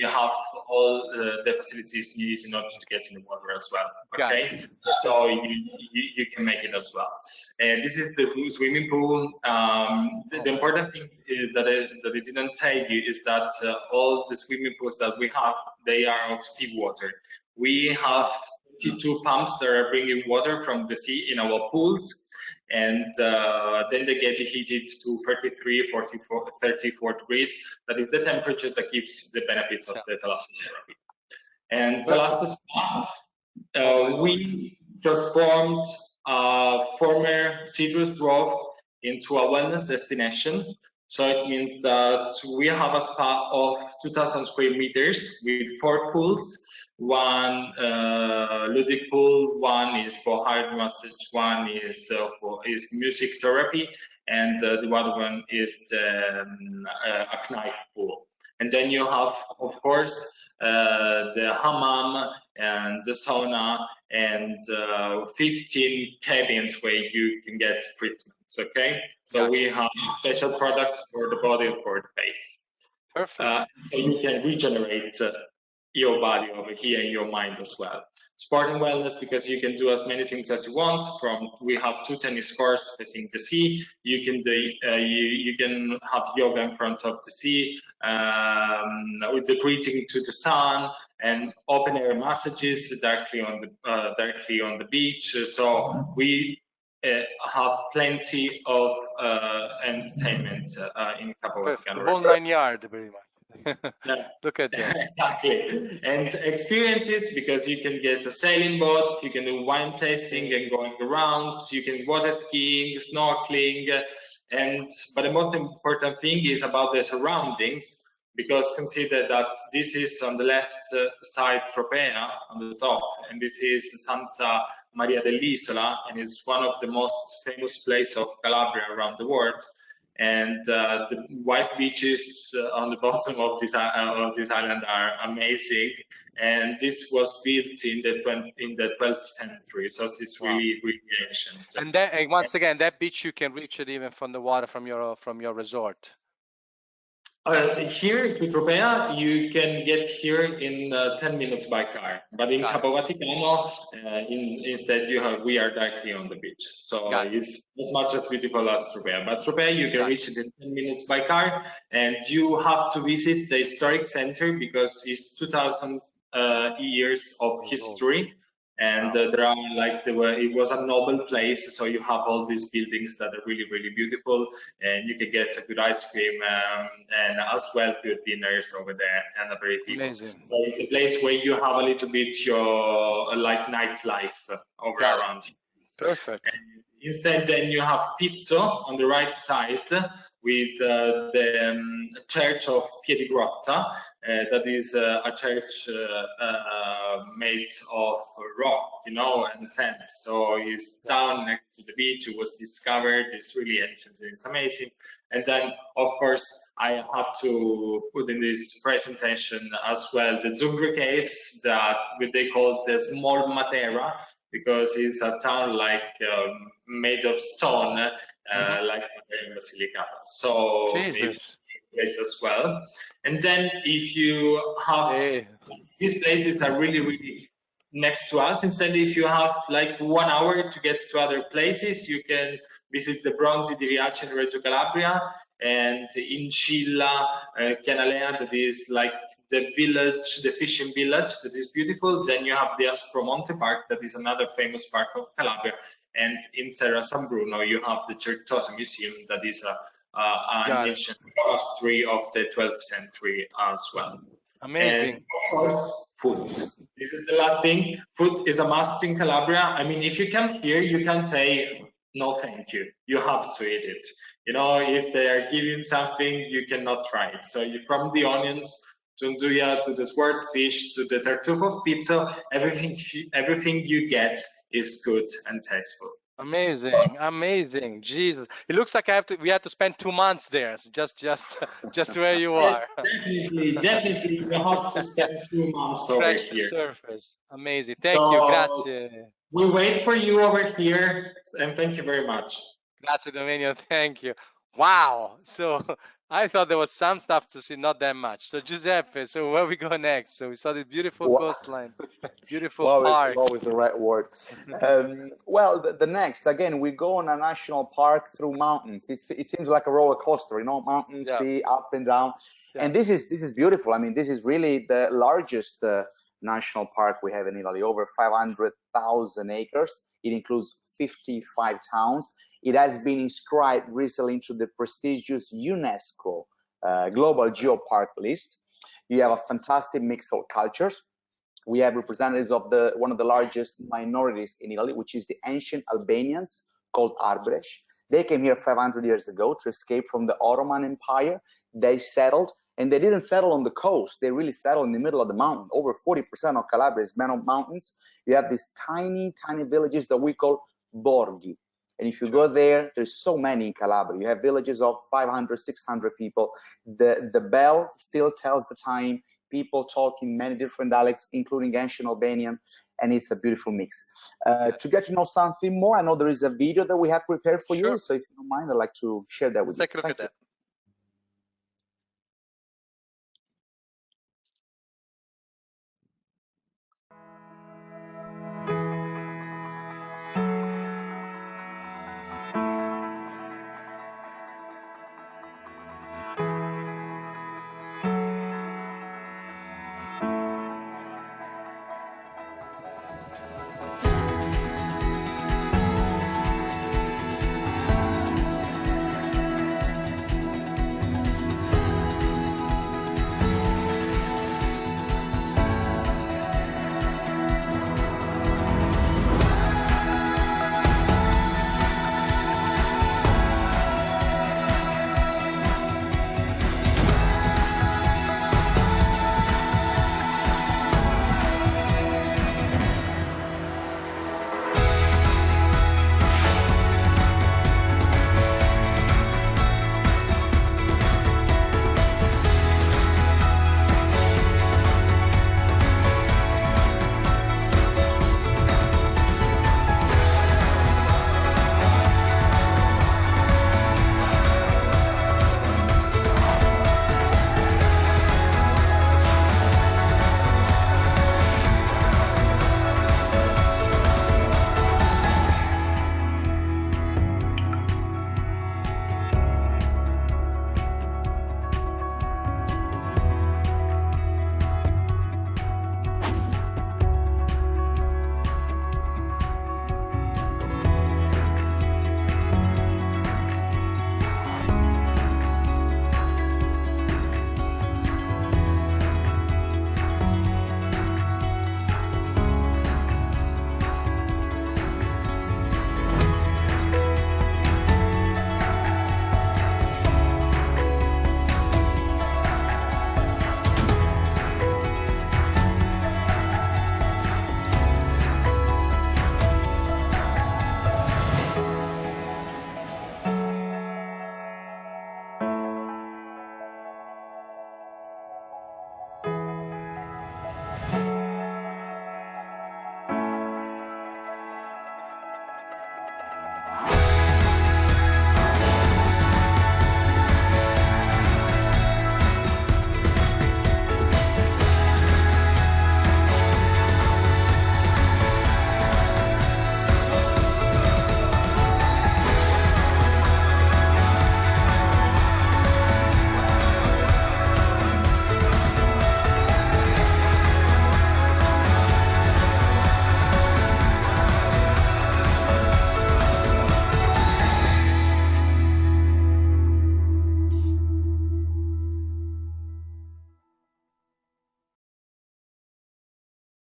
have all the facilities you need in order to get in the water as well. Okay, so you can make it as well. And this is the swimming pool. The important thing is that I didn't tell you is that all the swimming pools that we have, they are of seawater. We have 22 pumps that are bringing water from the sea in our pools, and then they get heated to 33, 44, 34 degrees. That is the temperature that gives the benefits of the thalassotherapy. And Thalassospa, we transformed former citrus grove into a wellness destination. So it means that we have a spa of 2,000 square meters with 4 pools. One ludic pool, one is for heart massage, one is music therapy, and the other one is a knife pool. And then you have, of course, the hammam and the sauna, and 15 cabins where you can get treatments. Okay, so we have special products for the body and for the face. Perfect. So you can regenerate your body over here and your mind as well. Sport and wellness, because you can do as many things as you want. We have 2 tennis courts facing the sea. You can do you can have yoga in front of the sea with the breathing to the sun, and open air massages directly on the beach. So we have plenty of entertainment in Capo Vaticano. The whole 9 yards, very much. Look at that. Exactly. And experiences, because you can get a sailing boat, you can do wine tasting and going around, you can water skiing, snorkeling, but the most important thing is about the surroundings, because consider that this is on the left side Tropea on the top, and this is Santa Maria dell'Isola, and it's one of the most famous places of Calabria around the world. And the white beaches on the bottom of this island are amazing. And this was built in the 12th century, so it's really ancient. And once again, that beach you can reach it even from the water from your resort. Here to Tropea, you can get here in 10 minutes by car, but in Capo Vaticano, instead we are directly on the beach. So it's as much as beautiful as Tropea. But Tropea, you can reach it in 10 minutes by car, and you have to visit the historic center because it's 2,000 years of history. And there are it was a noble place, so you have all these buildings that are really, really beautiful, and you can get a good ice cream and as well good dinners over there and aperitif. Amazing. So it's a place where you have a little bit your nightlife over around you. Perfect. And instead, then you have Pizzo on the right side with the Church of Piedigrotta. That is a church made of rock, and sand. So it's down next to the beach. It was discovered. It's really ancient. It's amazing. And then, of course, I have to put in this presentation as well the Zungri Caves that they call the Small Matera, because it's a town made of stone, like Basilicata. So it's a place as well. And then if you have these places are really, really next to us. Instead, if you have 1 hour to get to other places, you can visit the Bronzi di Riace in Reggio Calabria, and in Scilla, Chianalea, that is the village, the fishing village, that is beautiful. Then you have the Aspromonte Park, that is another famous park of Calabria. And in Serra San Bruno, you have the Certosa Museum, that is an ancient monastery of the 12th century as well. Amazing. And of course, food. This is the last thing. Food is a must in Calabria. I mean, if you come here, you can say, no, thank you. You have to eat it. If they are giving something, you cannot try it. So from the onions to nduja, to the swordfish, to the tartuffe of pizza, everything you get is good and tasteful. Amazing, amazing. Jesus, it looks like we have to spend 2 months there. So just where you Yes, are. definitely, you have to spend 2 months over Scratch here. the surface. Amazing. Thank you. Grazie. We wait for you over here, and thank you very much. Grazie, Domenio. Thank you. Wow. So I thought there was some stuff to see, not that much. So Giuseppe, so where we go next? So we saw the beautiful coastline, beautiful park. Always the right word. Well, the next, again, we go on a national park through mountains. It seems like a roller coaster, mountains, sea, up and down. And this is beautiful. I mean, this is really the largest national park we have in Italy, over 500,000 acres. It includes 55 towns. It has been inscribed recently into the prestigious UNESCO Global Geopark list. You have a fantastic mix of cultures. We have representatives of one of the largest minorities in Italy, which is the ancient Albanians, called Arbresh. They came here 500 years ago to escape from the Ottoman Empire. They settled, and they didn't settle on the coast. They really settled in the middle of the mountain. Over 40% of Calabria is made of mountains. You have these tiny, tiny villages that we call borghi. And if you go there, there's so many in Calabria. You have villages of 500, 600 people. The bell still tells the time. People talk in many different dialects, including ancient Albanian, and it's a beautiful mix. To get to know something more, I know there is a video that we have prepared for you. So if you don't mind, I'd like to share that with you. Take a look at that.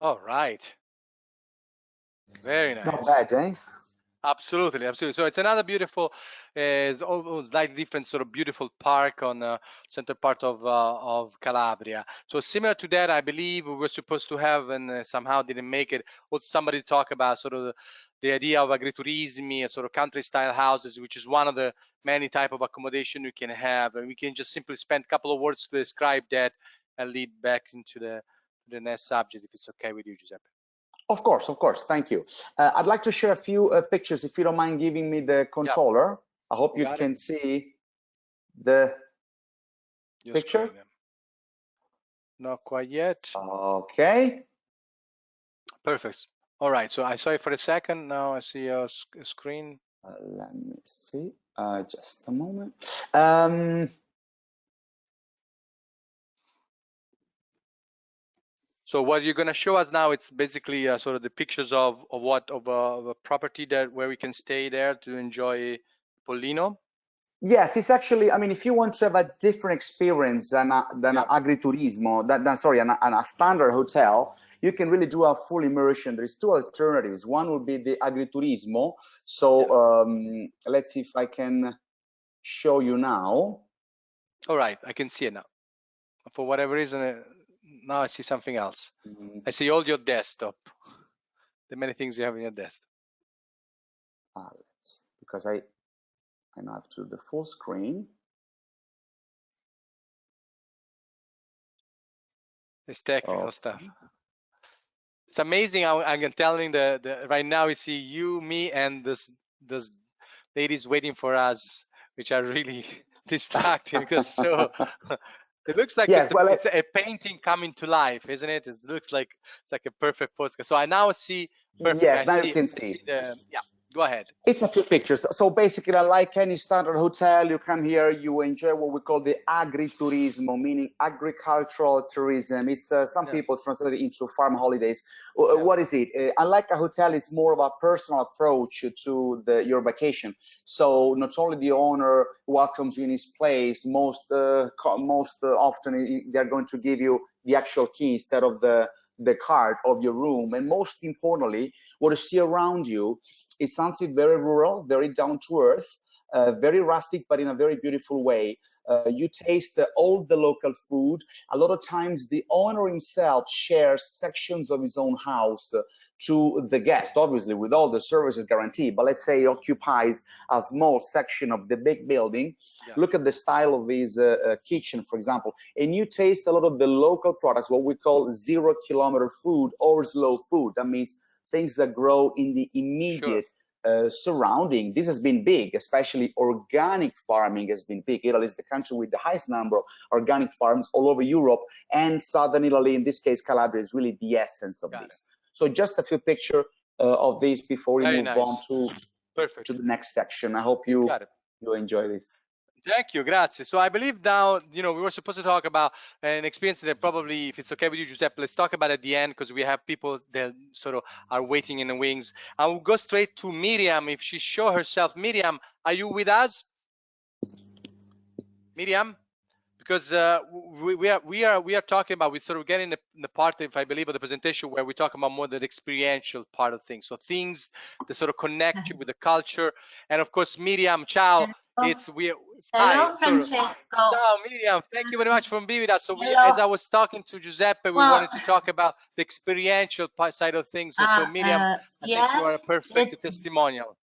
All right. Very nice. Not bad, eh? Absolutely, absolutely. So it's another beautiful, slightly different sort of beautiful park on the center part of Calabria. So similar to that, I believe we were supposed to have, and somehow didn't make it. Also, somebody talk about sort of the idea of agriturismi and sort of country-style houses, which is one of the many type of accommodation you can have, and we can just simply spend a couple of words to describe that and lead back into the next subject, if it's okay with you, Giuseppe. Of course, of course. Thank you. I'd like to share a few pictures, if you don't mind giving me the controller. I hope you can see the picture. Screen. Not quite yet. Okay. Perfect. All right. So I saw it for a second. Now I see a screen. Let me see. Just a moment. So what you're going to show us now, it's basically sort of the pictures of a property where we can stay there to enjoy Pollino. Yes, it's actually, I mean, if you want to have a different experience than agriturismo, than a standard hotel, you can really do a full immersion. There's two alternatives. One would be the agriturismo. So let's see if I can show you now. All right, I can see it now. For whatever reason, now I see something else. I see all your desktop. The many things you have in your desktop. Because I now have to do the full screen. It's technical stuff. It's amazing how I'm telling right now we see you, me, and this ladies waiting for us, which are really distracting because so it looks like it's a painting coming to life, isn't it? It looks like it's like a perfect postcard. So I now see perfect. Yes, now I you can see. Go ahead. It's a few pictures. So basically, like any standard hotel, you come here, you enjoy what we call the agriturismo, meaning agricultural tourism. It's some people translate it into farm holidays. What is it? Unlike a hotel, it's more of a personal approach to your vacation. So not only the owner welcomes you in his place, most often they're going to give you the actual key instead of the card of your room. And most importantly, what you see around you is something very rural, very down to earth, very rustic, but in a very beautiful way. You taste all the local food. A lot of times the owner himself shares sections of his own house to the guest, obviously with all the services guaranteed, but let's say he occupies a small section of the big building. Look at the style of his kitchen, for example, and you taste a lot of the local products, what we call 0 kilometer food or slow food. That means things that grow in the immediate surrounding. This has been big, especially organic farming has been big. Italy is the country with the highest number of organic farms all over Europe, and southern Italy, in this case Calabria, is really the essence of this. So just a few pictures of this before we move on to the next section. I hope you enjoy this. Thank you, grazie. So I believe now, we were supposed to talk about an experience that probably, if it's okay with you, Giuseppe, let's talk about at the end, because we have people that sort of are waiting in the wings. I will go straight to Miriam, if she show herself. Miriam, are you with us? Miriam? Because we are talking about, we sort of getting the part, if I believe, of the presentation where we talk about more the experiential part of things. So things that sort of connect you with the culture. And of course, Miriam, ciao. Hello, Francesco. Ciao, Miriam. Thank you very much for being with us. So as I was talking to Giuseppe, we wanted to talk about the experiential side of things. So Miriam, I think you are a perfect testimonial.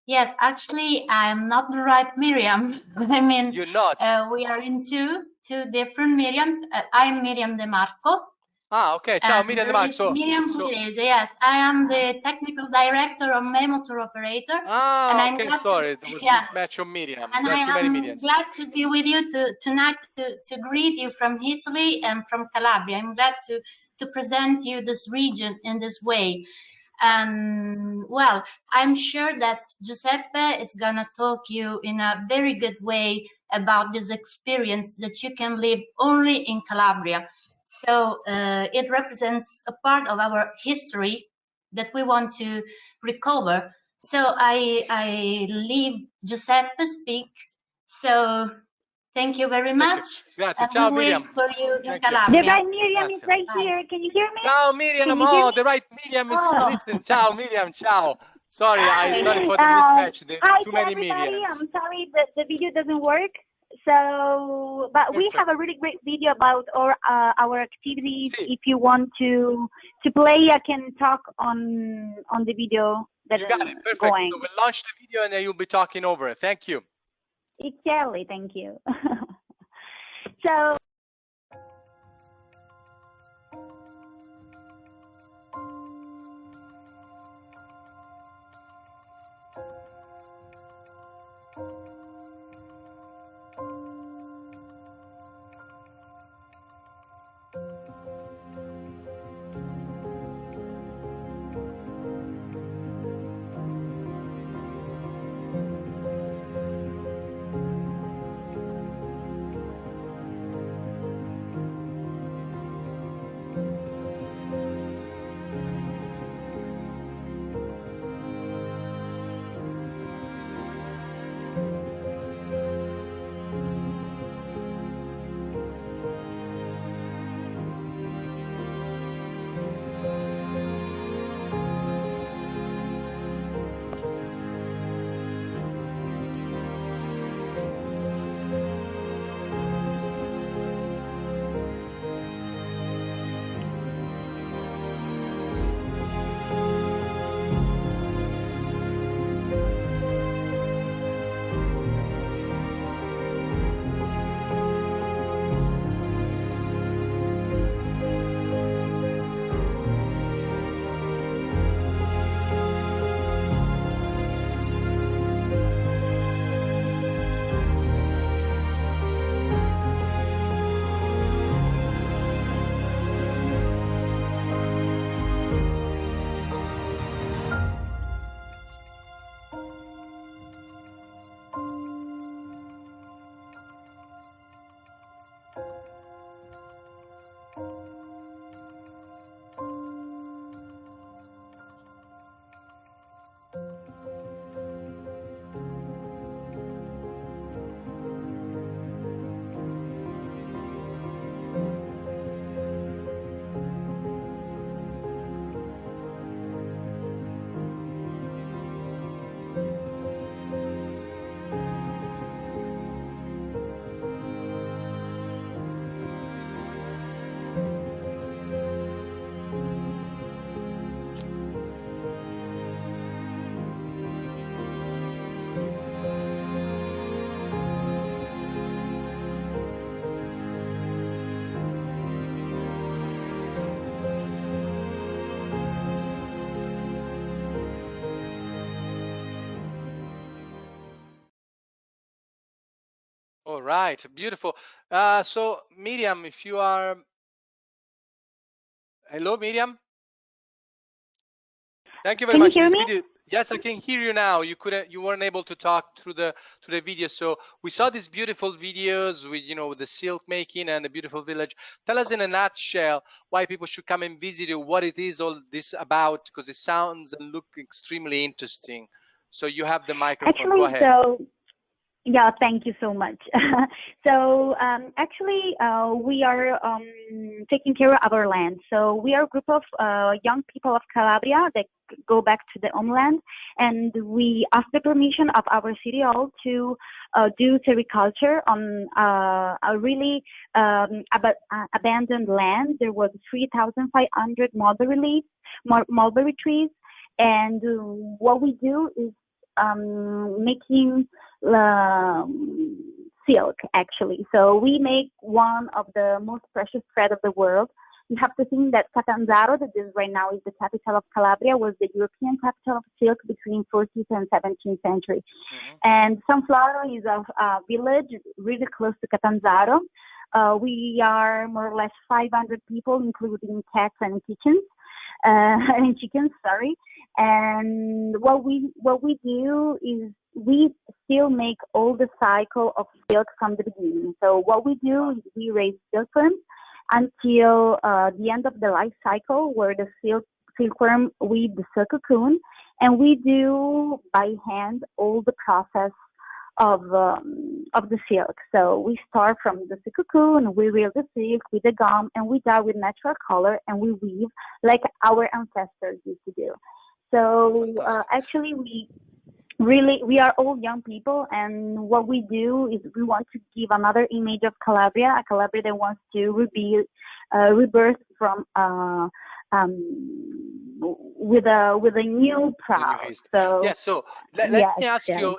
Yes, actually, I'm not the right Miriam. I mean, you're not. We are in two different Miriams. I'm Miriam De Marco. Ah, okay. Ciao, Miriam De Marco. Miriam Pugliese, yes. I am the technical director of Memo Tour Operator. Ah, and I'm okay. glad Sorry, there was mismatch on Miriam. And There are too many am Miriams. glad to be with you tonight to greet you from Italy and from Calabria. I'm glad to present you this region in this way. And well, I'm sure that Giuseppe is gonna talk you in a very good way about this experience that you can live only in Calabria. So it represents a part of our history that we want to recover. So I leave Giuseppe speak. So Thank you very much. Grazie. And Ciao, we Miriam. wait for you in Thank you. The Calabria. right Miriam is Grazie. right Bye. here. Can you hear me? Ciao, Can Miriam. you hear Oh, me? the right Miriam is Oh. listening. Ciao, Miriam. Ciao. Sorry, sorry Hi. for the mismatch. Hi Too to many everybody. Miriams. I'm sorry that the video doesn't work. So, but we Perfect. have a really great video about our activities. Sì. If you want to play, I can talk on the video that You got is it. Perfect. going. So we'll launch the video and then you'll be talking over it. Thank you. Exactly. Thank you. So. All right. Beautiful. So Miriam, if you are, hello, Miriam. Thank you very Can you much. hear This me? video, yes, I can hear you now. You weren't able to talk through the video. So we saw these beautiful videos with, with the silk making and the beautiful village. Tell us in a nutshell why people should come and visit you, what it is all this about, because it sounds and look extremely interesting. So you have the microphone. Go Actually, ahead. so yeah, thank you so much. So actually, we are taking care of our land. So we are a group of young people of Calabria that go back to the homeland, and we ask the permission of our city hall to do sericulture on a really abandoned land. There was 3,500 mulberry trees, and what we do is making silk, actually. So we make one of the most precious thread of the world. You have to think that Catanzaro, that is right now is the capital of Calabria, was the European capital of silk between 14th and 17th century. And Sunflower is a village really close to Catanzaro. We are more or less 500 people, including cats and chickens. Sorry. And what we do is we still make all the cycle of silk from the beginning. So what we do is we raise silkworms until the end of the life cycle, where the silkworm weave the silk cocoon, and we do by hand all the process the silk. So we start from the cocoon, we reel the silk with the gum, and we dye with natural color, and we weave like our ancestors used to do. So actually, we are all young people, and what we do is we want to give another image of Calabria, a Calabria that wants to rebirth from with a new proud. So yeah, so let yes, me ask yes. you,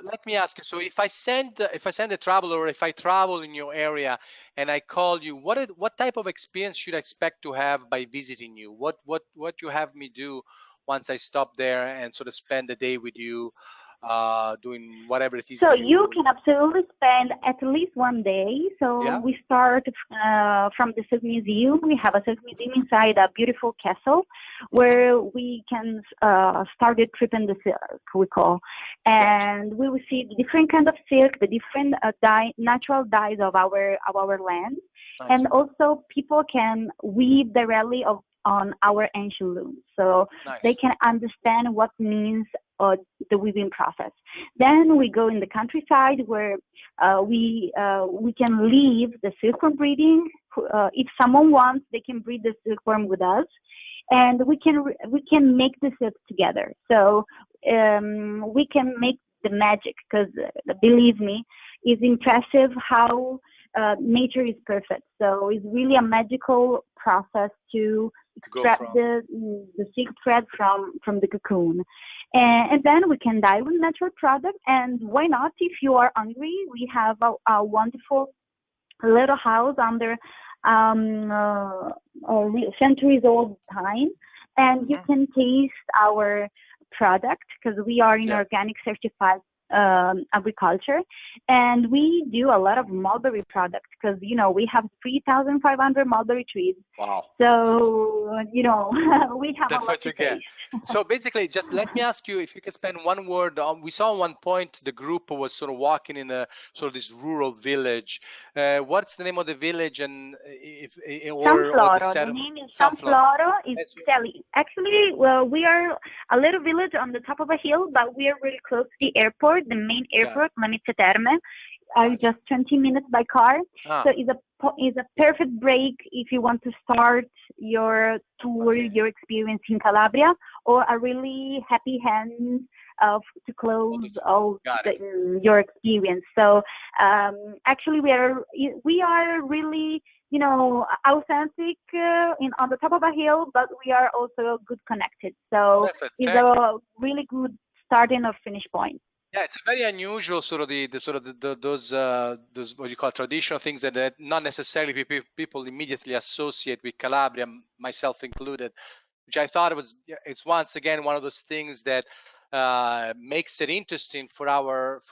so if I send a traveler, or if I travel in your area and I call you, what type of experience should I expect to have by visiting you? What you have me do once I stop there and sort of spend the day with you, doing whatever it is So that you you. can absolutely spend at least one day. So Yeah. we start from the Silk Museum. We have a Silk Museum inside a beautiful castle where we can start the trip in the silk, we call. And we will see the different kind of silk, the different natural dyes of our land. Nice. And also people can weave directly on our ancient looms. So Nice. they can understand what means the weaving process. Then we go in the countryside where we can leave the silkworm breeding. If someone wants, they can breed the silkworm with us, and we can make the silk together. So we can make the magic, because believe me, it's impressive how nature is perfect. So it's really a magical process to extract the silk thread from the cocoon. And then we can dye with natural product. And why not? If you are hungry, we have a wonderful little house under centuries old pine, and you can taste our product, because we are in organic certified agriculture, and we do a lot of mulberry products, because we have 3,500 mulberry trees. Wow. So we have That's a lot what to you get. taste. So basically, just let me ask you if you could spend one word on. We saw at one point the group was sort of walking in a sort of this rural village. What's the name of the village, and if or the Sanfloro. The settlement? name is Sunflower. Sanfloro. It's Delhi. Actually, well, we are a little village on the top of a hill, but we are really close to the airport, the main airport, Manizia Terme. Just 20 minutes by car. So it's a perfect break if you want to start your tour, your experience in Calabria, or a really happy hand to close all your experience. So actually, we are really authentic on the top of a hill, but we are also good connected. So it's a really good starting or finish point. Yeah, it's a very unusual sort of those what you call traditional things that not necessarily people immediately associate with Calabria, myself included, which I thought it's once again one of those things that makes it interesting for our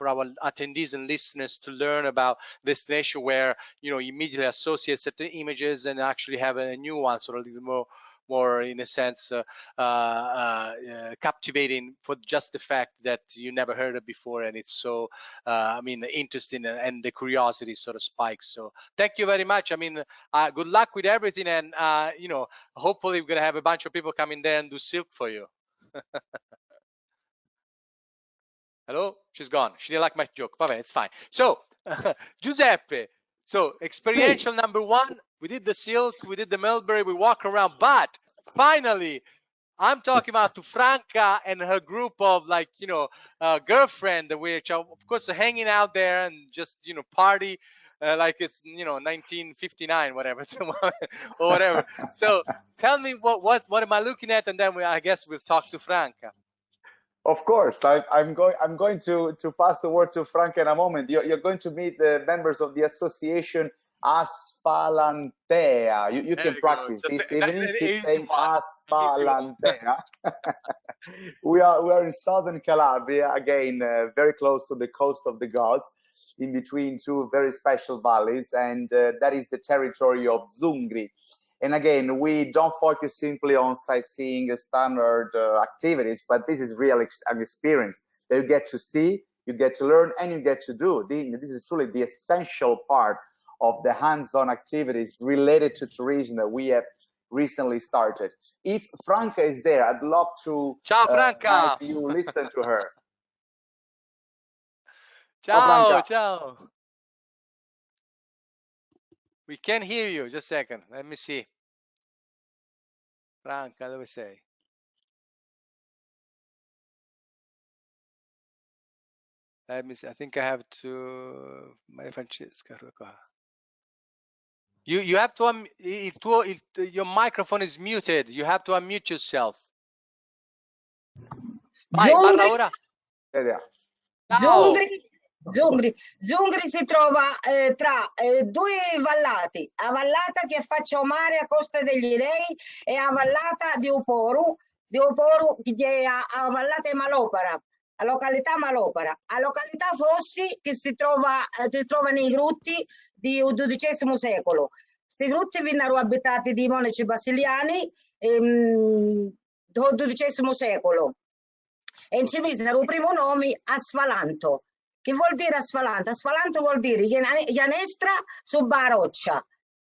attendees and listeners to learn about destination where you immediately associate certain images and actually have a new one, sort of a little more in a sense captivating for just the fact that you never heard it before, and it's so interesting, and the curiosity sort of spikes. So thank you very much. Good luck with everything, and hopefully we're gonna have a bunch of people come in there and do silk for you. Hello, she's gone. She didn't like my joke. But it's fine. So Giuseppe, so experiential number one, we did the silk, we did the mulberry, we walk around, but finally I'm talking about to Franca and her group of girlfriend, which are of course hanging out there and just party like it's 1959, whatever, or whatever. So tell me what am I looking at, and then I guess we'll talk to Franca. Of course, I'm going to pass the word to Franca in a moment. You're going to meet the members of the association Asfalantea. You can practice this evening. Keep saying Asfalantea. We are in southern Calabria, again, very close to the coast of the gods, in between two very special valleys, and that is the territory of Zungri. And again, we don't focus simply on sightseeing standard activities, but this is really an experience that you get to see, you get to learn, and you get to do. This is truly the essential part of the hands-on activities related to tourism that we have recently started. If Franca is there, I'd love to Ciao, Franca. have you listen to her. Ciao, Franca. ciao. We can hear you. Just a second. Let me see. Franca, dove sei? Let me see. I think I have to. Maria Francesca, eccola qua. You have to your microphone is muted. You have to unmute yourself. Vai, parla ora. Ciao. Giungri si trova tra due vallati, a vallata che affaccia o mare a Costa degli Dei e a vallata di Oporu che è a vallata di Malopara, a località Malopara. A località Fossi che si trova nei grutti del XII secolo. Questi grutti vennero abitati di monaci basiliani del XII secolo. E ci misero il primo nome Asfalanto. Che vuol dire Asfalanto? Asfalanto vuol dire Ianestra su baroccia.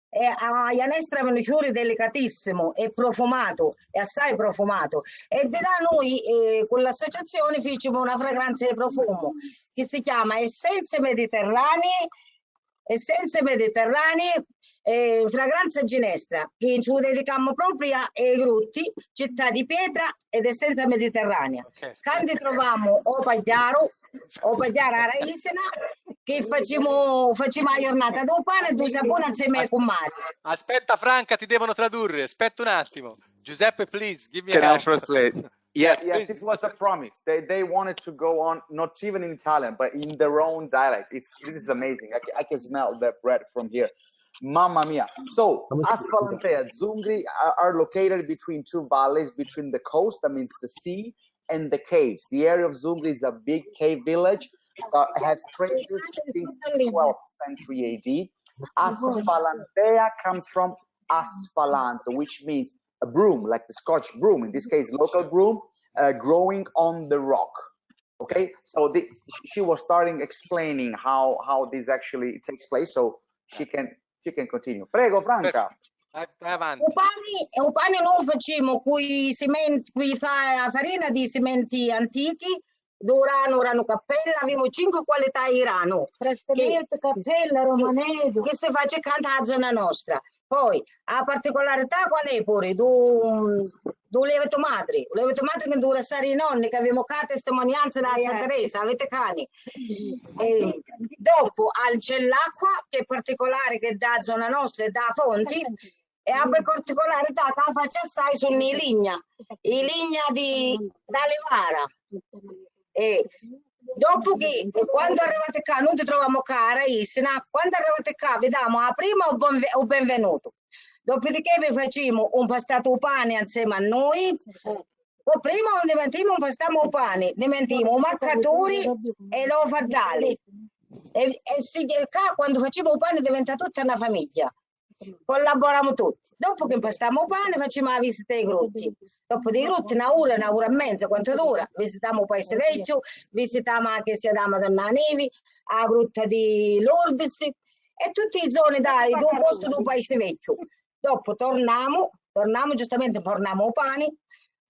E a Ianestra è un fiore delicatissimo e profumato, è assai profumato. E da noi con l'associazione facciamo una fragranza di profumo che si chiama Essenze Mediterranee, fragranza ginestra, che ci dedichiamo proprio ai grutti, città di pietra ed essenza mediterranea. Okay. Quando troviamo o Pagliaro a Raisina, che facciamo la giornata dopo pane e due saponi assieme con mare. Aspetta Franca, ti devono tradurre. Aspetta un attimo. Giuseppe, please, give me Can a I help. translate? Yes, please. this was a promise. They wanted to go on, not even in Italian, but in their own dialect. This is amazing. I can smell the bread from here. Mamma mia. So, Asfalantea, Zungri are located between two valleys, between the coast, that means the sea, and the caves. The area of Zungri is a big cave village that has traces since the 12th century AD. Asfalantea comes from asphalanto, which means a broom, like the Scotch broom, in this case, local broom, growing on the rock. Okay, so she was starting explaining how this actually takes place, so she can continue. Prego, Franca. Avanti. Un pane noi facciamo qui fa farina di sementi antichi, d'Urano cappella, abbiamo 5 qualità Irano. Trasferimento, cappella, romaneso. Che si fa cercando la zona nostra. Poi, la particolarità qual è pure? Du lievito madre che dura stare i nonni, che abbiamo carte testimonianze da Santa Teresa, avete cani. E dopo c'è l'acqua, che è particolare, che da zona nostra e da fonti, e ha particolarità che la faccia assai sono i ligna da levara. E dopo che quando arrivate qua noi ti troviamo qua a Raisina, quando arrivate qua vi diamo la prima o benvenuto, dopodiché vi facciamo un pastato pane insieme a noi, o prima non diventiamo un pastato pane, diventiamo maccatori e lo faddali, e qua quando facciamo il pane diventa tutta una famiglia. Collaboriamo tutti. Dopo che impastiamo il pane facciamo la visita ai grutti. Dopo dei grutti una ora e mezza quanto dura, visitiamo il Paese Vecchio, visitiamo anche sia da Madonna Nevi, la grotta di Lourdes e tutte le zone dai due posti del Paese Vecchio. Dopo torniamo giustamente forniamo il pane.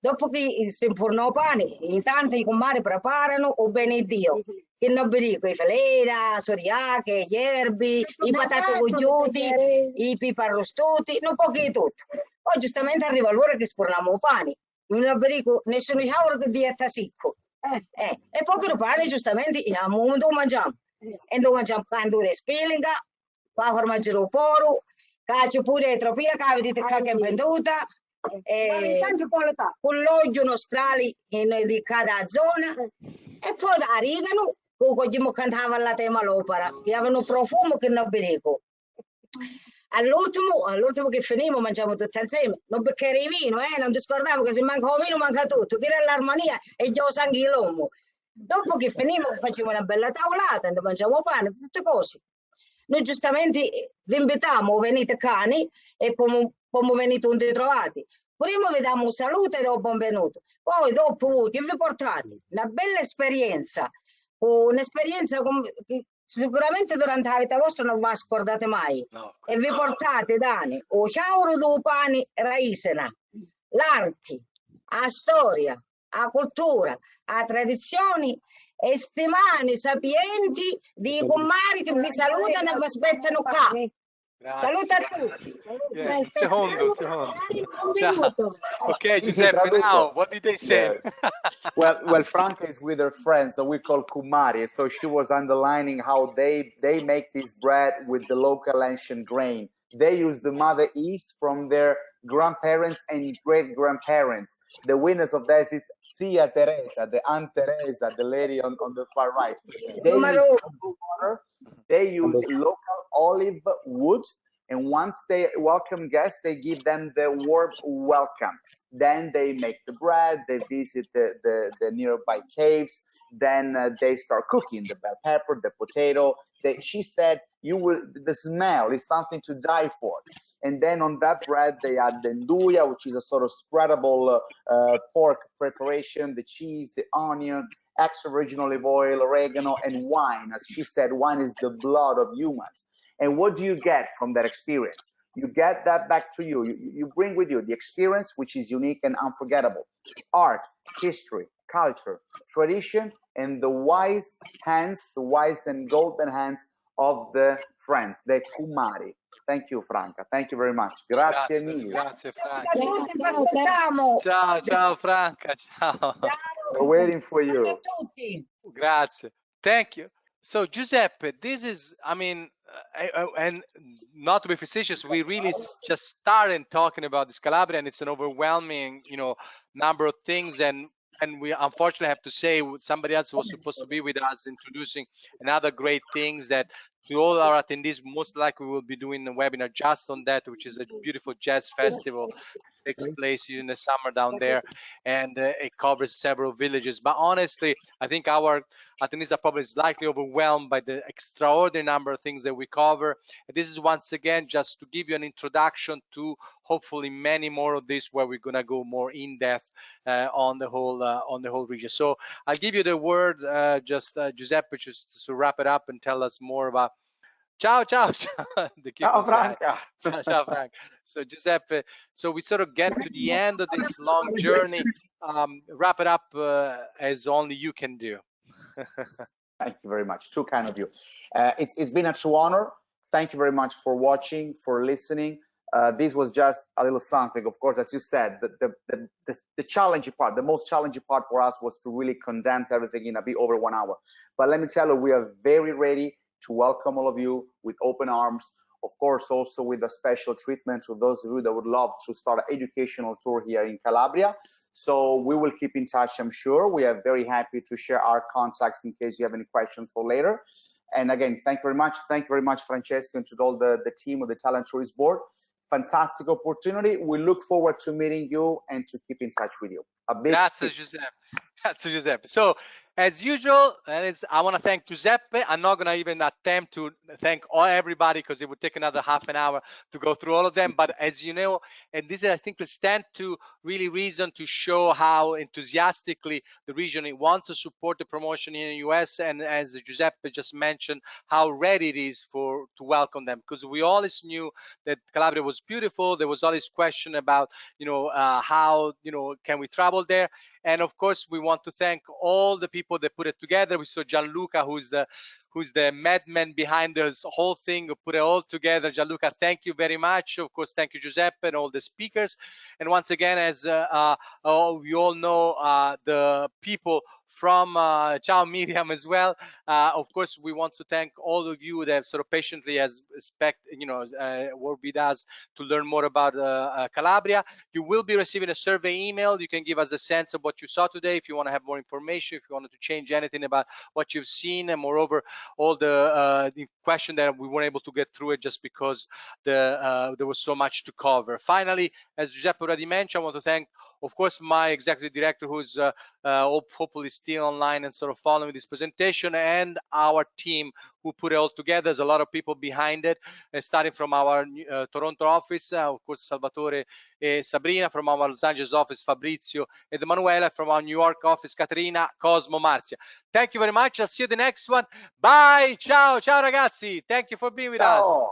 Dopo che si infornò il pane, intanto i comari preparano o bene Dio. Che non vi dico, i felera, soriache, gli erbi, i patate cogliuti, i pipi arrostiti, un po' di tutto. Poi giustamente arriva l'ora che sporniamo il pane. Non vi dico, nessuno cavolo che dieta secco. E poi che il pane giustamente lo mangiamo. E lo mangiamo quando è spilinga, qua formaggio lo poro, c'è pure tropia che vedete che è venduta. Con l'olio nostrali di cada zona e poi arrivano come cantava la tema l'opera che avevano un profumo che non vi dico. All'ultimo che finimo mangiamo tutti insieme un bicchiere di vino, non ti scordiamo che se manca il vino manca tutto, che era l'armonia e già sangue l'uomo. Dopo che finimo facciamo una bella tavolata, mangiamo pane, tutte cose. Noi giustamente vi invitiamo, venite cani e poi venite un trovati. Prima vi diamo un saluto e dopo benvenuto. Poi dopo voi che vi portate una bella esperienza, un'esperienza che sicuramente durante la vita vostra non vi scordate mai. No. E vi portate Dani, o ciauro do pane Raisina, l'arte, la storia, la cultura, la tradizione e stimani sapienti di Cummari che vi salutano e vi aspettano qua. Grazie. Saluta a tutti. Un secondo. Ciao. Okay, Sì, Giuseppe, traduco. now, what did they say? Yeah. Well, Franca is with her friends, so we call Kumari. So she was underlining how they make this bread with the local ancient grain. They use the Mother East from their grandparents and great grandparents. The witness of this is Tia Teresa, the Aunt Teresa, the lady on the far right. They use local water. They use local olive wood. And once they welcome guests, they give them the warm welcome. Then they make the bread, they visit the nearby caves, then they start cooking the bell pepper, the potato. She said, the smell is something to die for. And then on that bread, they add the nduja, which is a sort of spreadable pork preparation, the cheese, the onion, extra virgin olive oil, oregano, and wine. As she said, wine is the blood of humans. And what do you get from that experience? You get that back to you. You bring with you the experience, which is unique and unforgettable. Art, history, culture, tradition, and the wise hands, the wise and golden hands of the friends, the Kumari. Thank you, Franca. Thank you very much. Grazie mille. Grazie, Franca. A tutti vi aspettiamo. Ciao, Franca. Ciao. We're waiting for you. Ciao a tutti. Grazie. Thank you. So, Giuseppe, this is, and not to be facetious, we really just started talking about this Calabria, and it's an overwhelming, number of things. And we unfortunately have to say somebody else was supposed to be with us introducing another great things that to all our attendees, most likely we will be doing a webinar just on that, which is a beautiful jazz festival that takes place in the summer down there, and it covers several villages. But honestly, I think our attendees are probably slightly overwhelmed by the extraordinary number of things that we cover. And this is once again just to give you an introduction to hopefully many more of this, where we're gonna go more in depth on the whole region. So I'll give you the word, Giuseppe, just to wrap it up and tell us more about. Ciao. Ciao, Franca. Ciao, Franca. So Giuseppe, so we sort of get to the end of this long journey. Wrap it up as only you can do. Thank you very much. Too kind of you. It's been a true honor. Thank you very much for watching, for listening. This was just a little something. Of course, as you said, the challenging part, the most challenging part for us was to really condense everything in a bit over 1 hour. But let me tell you, we are very ready to welcome all of you with open arms. Of course, also with a special treatment to those of you that would love to start an educational tour here in Calabria. So we will keep in touch, I'm sure. We are very happy to share our contacts in case you have any questions for later. And again, thank you very much. Thank you very much, Francesco, and to all the team of the Talent Tourist Board. Fantastic opportunity. We look forward to meeting you and to keep in touch with you. A big Grazie, Giuseppe. So, as usual, I want to thank Giuseppe. I'm not going to even attempt to thank everybody because it would take another half an hour to go through all of them. But as you know, and this is, I think, the stand to really reason to show how enthusiastically the region wants to support the promotion in the US. And as Giuseppe just mentioned, how ready it is to welcome them, because we always knew that Calabria was beautiful. There was always question about, how, can we travel there? And of course, we want to thank all the people that put it together. We saw Gianluca, who's the madman behind this whole thing, who put it all together. Gianluca, thank you very much. Of course, thank you, Giuseppe, and all the speakers. And once again, as we all know, the people from Ciao Miriam as well. Of course, we want to thank all of you that sort of patiently worked with us to learn more about Calabria. You will be receiving a survey email. You can give us a sense of what you saw today. If you want to have more information, if you wanted to change anything about what you've seen, and moreover, all the question that we weren't able to get through it just because there was so much to cover. Finally, as Giuseppe already mentioned, I want to thank, of course, my executive director, who's hopefully still online and sort of following this presentation, and our team who put it all together. There's a lot of people behind it, starting from our Toronto office, of course, Salvatore and Sabrina, from our Los Angeles office, Fabrizio and Emanuela, from our New York office, Caterina, Cosmo, Marzia. Thank you very much. I'll see you the next one. Bye. Ciao ragazzi. Thank you for being with us. Ciao.